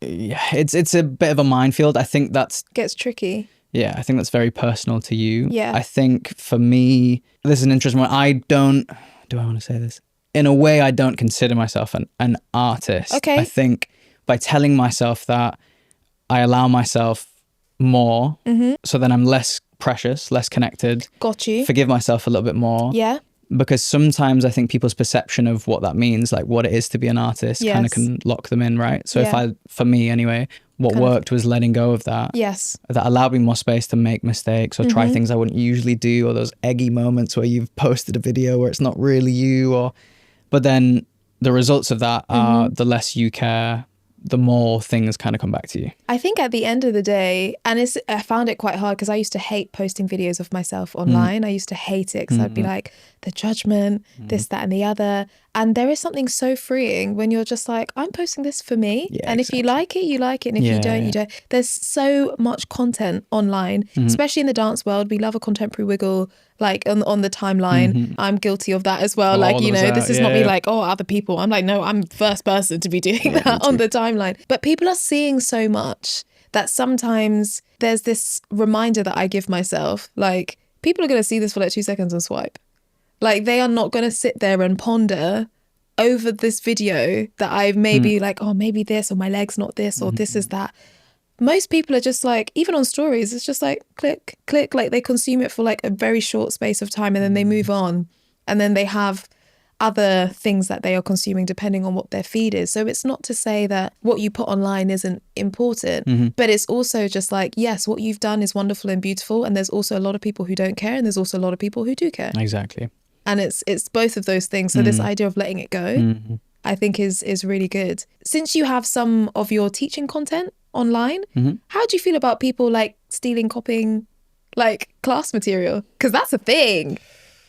it's a bit of a minefield. I think gets tricky. Yeah, I think that's very personal to you. Yeah. I think for me, this is an interesting one. Do I want to say this? In a way, I don't consider myself an artist. Okay. I think by telling myself that, I allow myself more. So then I'm less precious, less connected. Got you. Forgive myself a little bit more. Yeah. Because sometimes I think people's perception of what that means, like what it is to be an artist, kind of can lock them in, right? So for me anyway, what worked was letting go of that. Yes. That allowed me more space to make mistakes or try things I wouldn't usually do, or those eggy moments where you've posted a video where it's not really you, but then the results of that are the less you care, the more things kind of come back to you. I think at the end of the day, and I found it quite hard because I used to hate posting videos of myself online. I used to hate it because I'd be like, the judgment, this, that, and the other. And there is something so freeing when you're just like, I'm posting this for me. Yeah, and if you like it, you like it. And if you don't, you don't. There's so much content online, especially in the dance world. We love a contemporary wiggle, like on the timeline. I'm guilty of that as well. Like, you know, this is not me like, oh, other people. I'm like, no, I'm the first person to be doing that on the timeline. But people are seeing so much that sometimes there's this reminder that I give myself, like, people are going to see this for like 2 seconds and swipe. Like, they are not going to sit there and ponder over this video that I've maybe like, oh, maybe this, or my leg's not this, or this is that. Most people are just like, even on stories, it's just like click, click, like they consume it for like a very short space of time and then they move on. And then they have other things that they are consuming depending on what their feed is. So it's not to say that what you put online isn't important, but it's also just like, yes, what you've done is wonderful and beautiful. And there's also a lot of people who don't care. And there's also a lot of people who do care. Exactly. And it's both of those things. So this idea of letting it go, I think is really good. Since you have some of your teaching content online, how do you feel about people like stealing, copying like class material? Because that's a thing.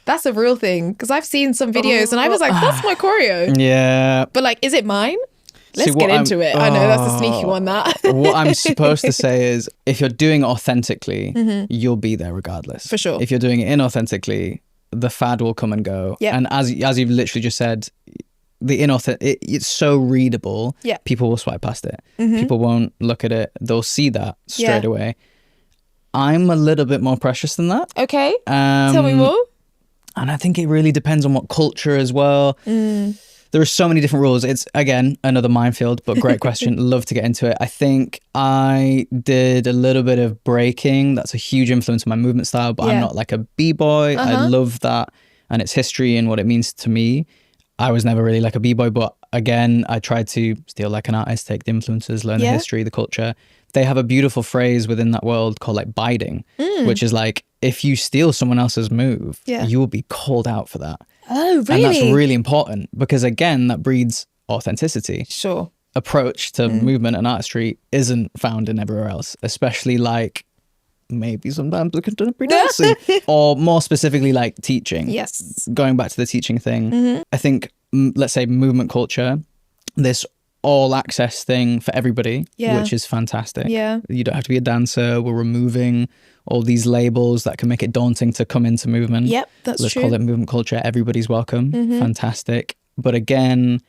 That's a real thing. Because I've seen some videos and I was like, that's my choreo. Yeah. But like, is it mine? Let's get into it. I know that's a sneaky one, that. What I'm supposed to say is, if you're doing it authentically, you'll be there regardless. For sure. If you're doing it inauthentically, the fad will come and go. Yep. And as you've literally just said, the inauthentic, it's so readable. Yeah. People will swipe past it. People won't look at it. They'll see that straight away. I'm a little bit more precious than that. Okay. Tell me more. And I think it really depends on what culture as well. There are so many different rules. It's, again, another minefield, but great question. Love to get into it. I think I did a little bit of breaking. That's a huge influence on my movement style, but I'm not like a b-boy. I love that and its history and what it means to me. I was never really like a b-boy, but again, I tried to steal like an artist, take the influences, learn the history, the culture. They have a beautiful phrase within that world called like biding, which is like, if you steal someone else's move, you will be called out for that. Oh, really? And that's really important because, again, that breeds authenticity. Sure. Approach to movement and artistry isn't found in everywhere else, especially like maybe sometimes the contemporary dancing, or more specifically like teaching. Yes. Going back to the teaching thing, I think, let's say movement culture, this all access thing for everybody, which is fantastic. Yeah. You don't have to be a dancer. We're removing all these labels that can make it daunting to come into movement. Yep, that's Let's true. call it movement culture. Everybody's welcome. Fantastic. But again,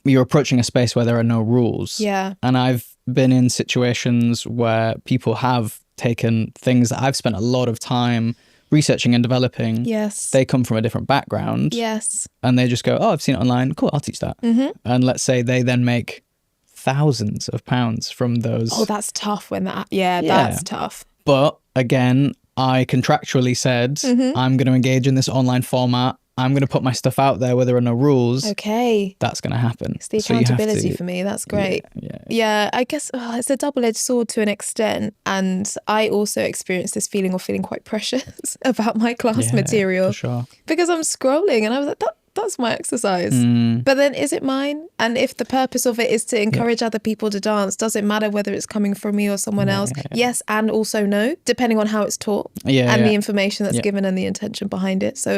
you're approaching a space where there are no rules. Yeah. And I've been in situations where people have taken things that I've spent a lot of time researching and developing. Yes. They come from a different background. Yes. And they just go, oh, I've seen it online. Cool, I'll teach that. And let's say they then make thousands of pounds from those. Oh, that's tough when that, that's tough. But again, I contractually said, I'm going to engage in this online format. I'm going to put my stuff out there where there are no rules. Okay. That's going to happen. It's the accountability for me. That's great. Yeah, I guess it's a double-edged sword to an extent. And I also experienced this feeling of feeling quite precious about my class material. For sure. Because I'm scrolling and I was like, that's my exercise. But then is it mine? And if the purpose of it is to encourage other people to dance, does it matter whether it's coming from me or someone else? Yes, and also no, depending on how it's taught and the information that's given and the intention behind it. So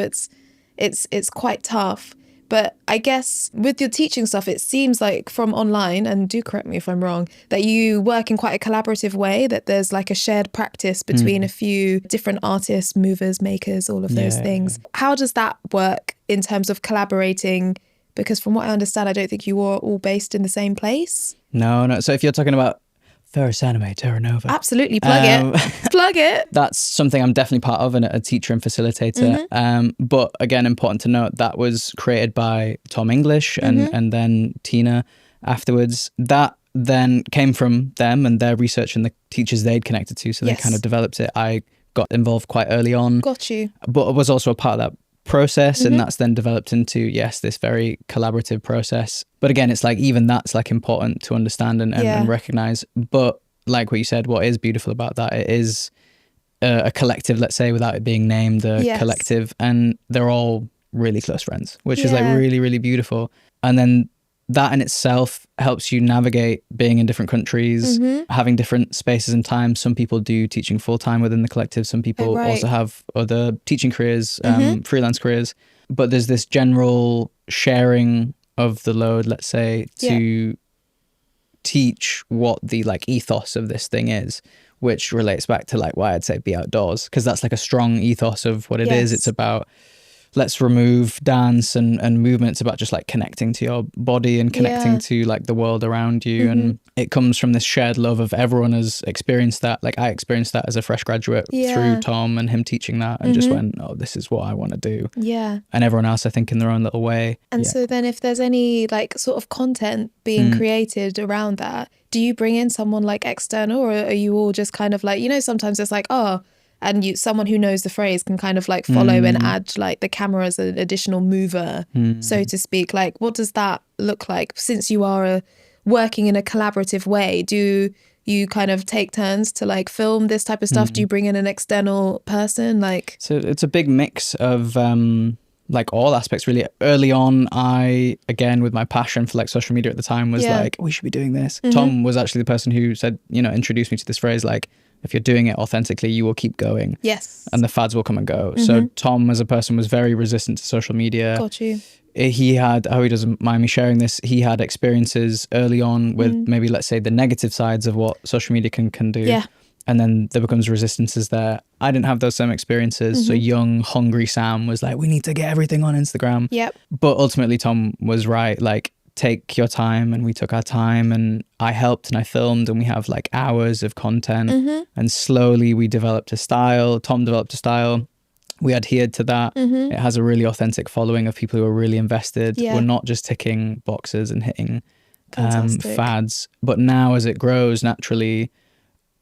it's quite tough. But I guess with your teaching stuff, it seems like from online, and do correct me if I'm wrong, that you work in quite a collaborative way, that there's like a shared practice between a few different artists, movers, makers, all of those things. How does that work in terms of collaborating? Because from what I understand, I don't think you are all based in the same place. No. So if you're talking about Ferris Anime, Terra Nova. Absolutely, plug it. Plug it. That's something I'm definitely part of, and a teacher and facilitator. But again, important to note, that was created by Tom English and then Tina afterwards. That then came from them and their research and the teachers they'd connected to. So they kind of developed it. I got involved quite early on. Got you. But I was also a part of that process, and that's then developed into this very collaborative process. But again, it's like even that's like important to understand and recognize. But like what you said, what is beautiful about that, it is a collective, let's say, without it being named a collective, and they're all really close friends, which is like really, really beautiful. And then that in itself helps you navigate being in different countries, having different spaces and times. Some people do teaching full time within the collective. Some people also have other teaching careers, freelance careers. But there's this general sharing of the load, let's say, to teach what the like ethos of this thing is, which relates back to like why I'd say be outdoors, because that's like a strong ethos of what it is. It's about, let's remove dance and movement. It's about just like connecting to your body and connecting to like the world around you. And it comes from this shared love of everyone has experienced that. Like I experienced that as a fresh graduate through Tom and him teaching that, and just went, oh, this is what I want to do. Yeah. And everyone else, I think, in their own little way. And so then if there's any like sort of content being created around that, do you bring in someone like external, or are you all just kind of like, sometimes it's like, and someone who knows the phrase can kind of like follow and add like the camera as an additional mover, so to speak. Like, what does that look like? Since you are working in a collaborative way, do you kind of take turns to like film this type of stuff? Do you bring in an external person? Like, so it's a big mix of like all aspects really. Early on, I, again, with my passion for like social media at the time, was like, we should be doing this. Tom was actually the person who said, introduced me to this phrase, like, if you're doing it authentically, you will keep going. Yes. And the fads will come and go. So Tom, as a person, was very resistant to social media. Got you. He had, he doesn't mind me sharing this, he had experiences early on with maybe, let's say, the negative sides of what social media can do. Yeah. And then there becomes resistances there. I didn't have those same experiences. So young, hungry Sam was like, we need to get everything on Instagram. Yep. But ultimately, Tom was right. Like, take your time, and we took our time, and I helped and I filmed, and we have like hours of content, and slowly we developed a style. Tom developed a style. We adhered to that. It has a really authentic following of people who are really invested. We're not just ticking boxes and hitting fads. But now as it grows naturally,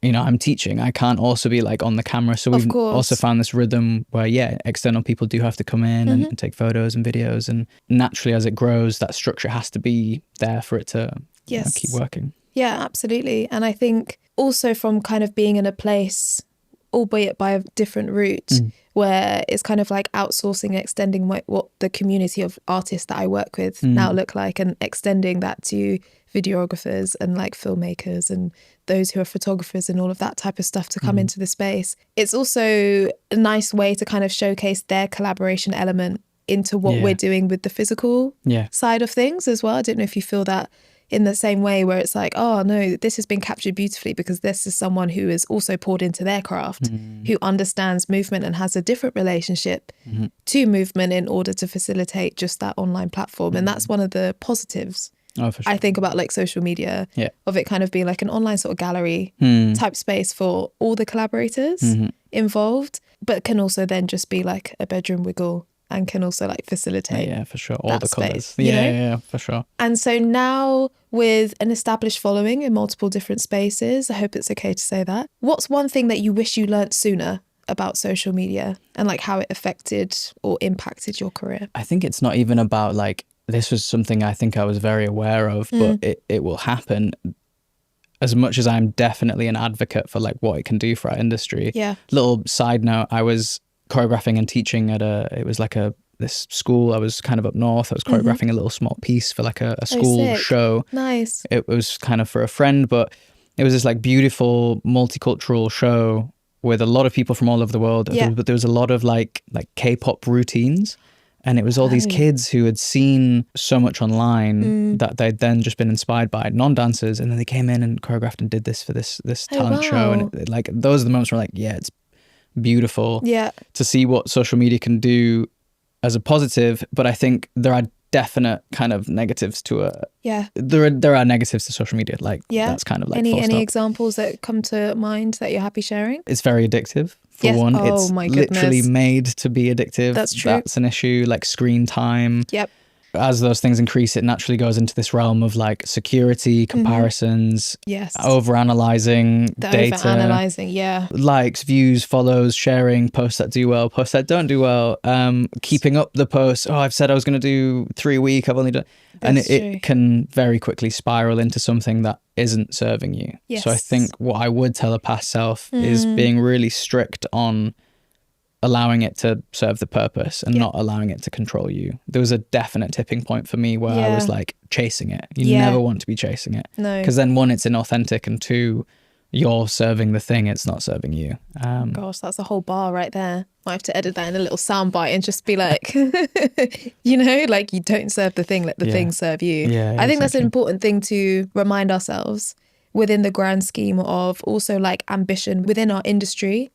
I'm teaching. I can't also be like on the camera. So we've also found this rhythm where, external people do have to come in and take photos and videos. And naturally, as it grows, that structure has to be there for it to keep working. Yeah, absolutely. And I think also from kind of being in a place, albeit by a different route, where it's kind of like outsourcing, extending what the community of artists that I work with now look like, and extending that to videographers and like filmmakers and those who are photographers and all of that type of stuff to come into the space. It's also a nice way to kind of showcase their collaboration element into what we're doing with the physical side of things as well. I don't know if you feel that in the same way, where it's like, oh no, this has been captured beautifully because this is someone who is also poured into their craft, who understands movement and has a different relationship to movement in order to facilitate just that online platform. And that's one of the positives for sure. I think about like social media, of it kind of being like an online sort of gallery type space for all the collaborators involved, but can also then just be like a bedroom wiggle and can also like facilitate for sure, all the space, colours. Yeah, for sure. And so now with an established following in multiple different spaces, I hope it's okay to say that, what's one thing that you wish you learnt sooner about social media and like how it affected or impacted your career? I think it's not even about like, this was something I think I was very aware of, but it will happen. As much as I'm definitely an advocate for like what it can do for our industry. Little side note, I was choreographing and teaching at this school. I was kind of up north. I was choreographing a little small piece for like a school show. Nice. It was kind of for a friend, but it was this like beautiful multicultural show with a lot of people from all over the world. But there was a lot of like K-pop routines. And it was all these kids who had seen so much online that they'd then just been inspired by non-dancers. And then they came in and choreographed and did this for this talent show. And like, those are the moments where like, it's beautiful to see what social media can do as a positive. But I think there are definite kind of negatives to it. There are negatives to social media. Like that's kind of like any examples that come to mind that you're happy sharing? It's very addictive. For one, it's literally made to be addictive. That's true. That's an issue, like screen time. As those things increase, it naturally goes into this realm of like security, comparisons, overanalyzing data. Overanalyzing, likes, views, follows, sharing, posts that do well, posts that don't do well, keeping up the posts. Oh, I've said I was going to do 3 a week, I've only done... And it can very quickly spiral into something that isn't serving you. So I think what I would tell a past self is being really strict on allowing it to serve the purpose and not allowing it to control you. There was a definite tipping point for me where I was like chasing it. You never want to be chasing it. No. Because then one, it's inauthentic, and two, you're serving the thing, it's not serving you. Gosh, that's a whole bar right there. Might have to edit that in a little soundbite and just be like, you know, like you don't serve the thing, let the thing serve you. I think that's an important thing to remind ourselves within the grand scheme of also like ambition within our industry,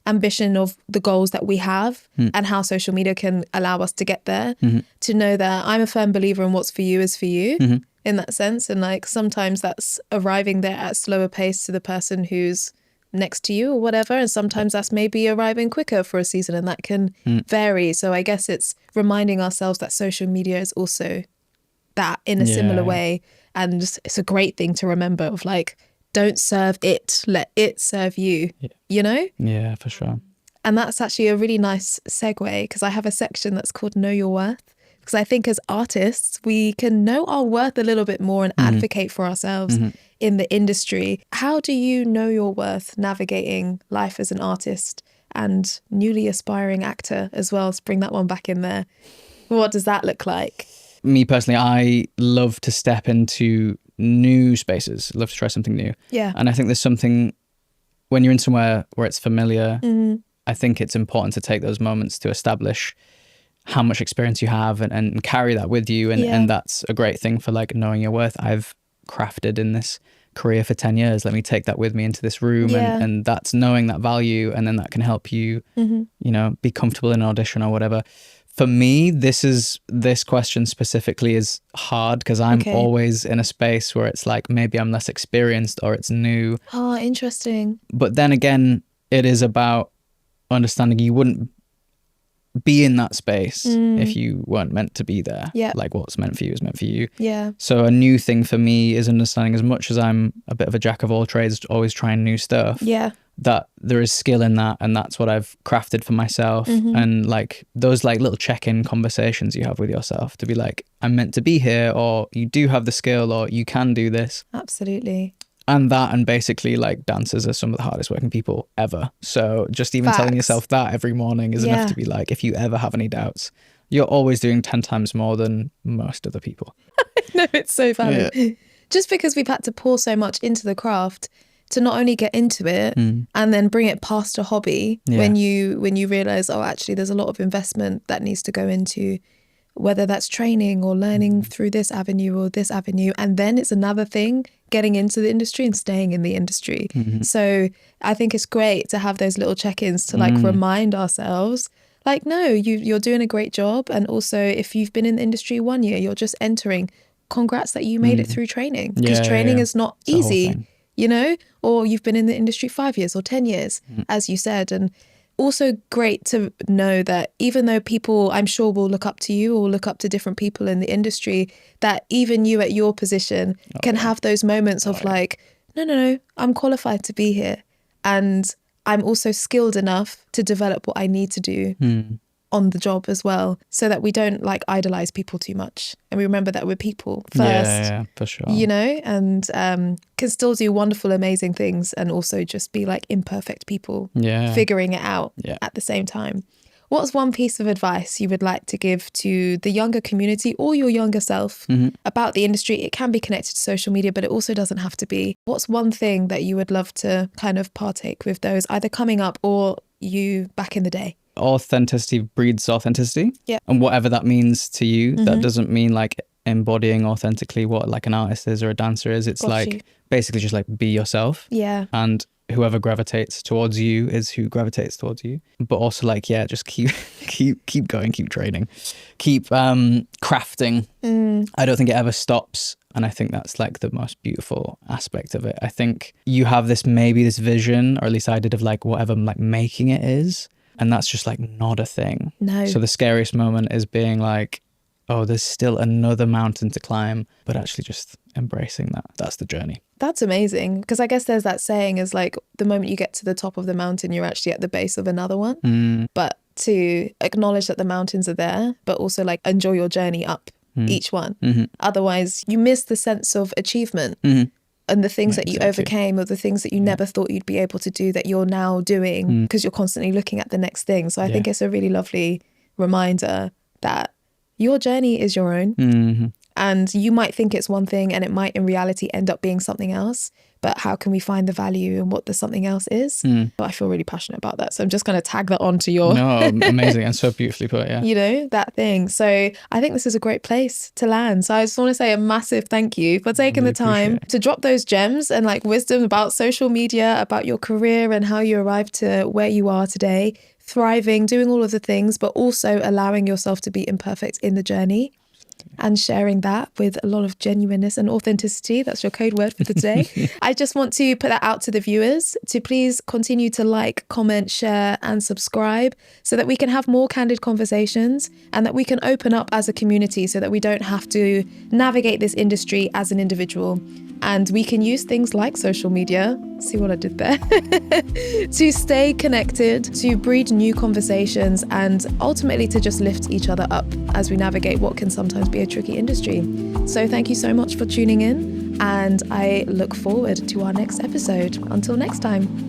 ambition of the goals that we have and how social media can allow us to get there, to know that I'm a firm believer in what's for you is for you in that sense. And like sometimes that's arriving there at a slower pace to the person who's next to you or whatever, and sometimes that's maybe arriving quicker for a season, and that can vary. So I guess it's reminding ourselves that social media is also that in a similar way. And it's a great thing to remember of like, don't serve it, let it serve you, you know? Yeah, for sure. And that's actually a really nice segue, because I have a section that's called Know Your Worth. Because I think as artists, we can know our worth a little bit more and advocate for ourselves in the industry. How do you know your worth navigating life as an artist and newly aspiring actor as well? Let's bring that one back in there. What does that look like? Me personally, I love to step into new spaces, love to try something new. And I think there's something, when you're in somewhere where it's familiar, I think it's important to take those moments to establish how much experience you have and carry that with you. And that's a great thing for like knowing your worth. I've crafted in this career for 10 years. Let me take that with me into this room. And that's knowing that value. And then that can help you, you know, be comfortable in an audition or whatever. For me, this question specifically is hard because I'm always in a space where it's like maybe I'm less experienced or it's new. Oh, interesting. But then again, it is about understanding you wouldn't be in that space if you weren't meant to be there. Like what's meant for you is meant for you. So a new thing for me is understanding, as much as I'm a bit of a jack of all trades, always trying new stuff. That there is skill in that, and that's what I've crafted for myself. And like those like little check-in conversations you have with yourself to be like, I'm meant to be here, or you do have the skill, or you can do this. Absolutely. And basically like dancers are some of the hardest working people ever. So just even telling yourself that every morning is enough to be like, if you ever have any doubts, you're always doing 10 times more than most other people. No, it's so valid. just because we've had to pour so much into the craft to not only get into it and then bring it past a hobby when you realize, oh, actually there's a lot of investment that needs to go into whether that's training or learning through this avenue or this avenue. And then it's another thing getting into the industry and staying in the industry. So I think it's great to have those little check-ins to like remind ourselves, like, no, you're doing a great job. And also if you've been in the industry 1 year, you're just entering, congrats that you made it through training, because training is not easy, you know, or you've been in the industry 5 years or 10 years, as you said. And also great to know that even though people, I'm sure, will look up to you or look up to different people in the industry, that even you at your position can have those moments of like, no, I'm qualified to be here. And I'm also skilled enough to develop what I need to do on the job as well, so that we don't like idolize people too much. And we remember that we're people first, yeah, for sure, you know, and can still do wonderful, amazing things and also just be like imperfect people, figuring it out at the same time. What's one piece of advice you would like to give to the younger community or your younger self about the industry? It can be connected to social media, but it also doesn't have to be. What's one thing that you would love to kind of partake with those either coming up or you back in the day? Authenticity breeds authenticity. Yeah. And whatever that means to you, that doesn't mean like embodying authentically what like an artist is or a dancer is. It's basically just like be yourself. Yeah. And whoever gravitates towards you is who gravitates towards you. But also like, just keep going, keep training, keep crafting. I don't think it ever stops. And I think that's like the most beautiful aspect of it. I think you have this vision, or at least I did, of like whatever like making it is. And that's just like not a thing. No. So the scariest moment is being like, oh, there's still another mountain to climb, but actually just embracing that. That's the journey. That's amazing. Because I guess there's that saying is like the moment you get to the top of the mountain, you're actually at the base of another one. But to acknowledge that the mountains are there, but also like enjoy your journey up each one. Otherwise you miss the sense of achievement. And the things that you overcame, or the things that you never thought you'd be able to do that you're now doing, because you're constantly looking at the next thing. So I think it's a really lovely reminder that your journey is your own. And you might think it's one thing and it might in reality end up being something else. But how can we find the value in what the something else is? But I feel really passionate about that. So I'm just going to tag that onto your... No, amazing. And so beautifully put, you know, that thing. So I think this is a great place to land. So I just want to say a massive thank you for taking the time to drop those gems and like wisdom about social media, about your career and how you arrived to where you are today, thriving, doing all of the things, but also allowing yourself to be imperfect in the journey. And sharing that with a lot of genuineness and authenticity. That's your code word for today. I just want to put that out to the viewers to please continue to like, comment, share and subscribe so that we can have more candid conversations and that we can open up as a community so that we don't have to navigate this industry as an individual. And we can use things like social media, see what I did there, to stay connected, to breed new conversations and ultimately to just lift each other up as we navigate what can sometimes be a tricky industry. So thank you so much for tuning in and I look forward to our next episode. Until next time.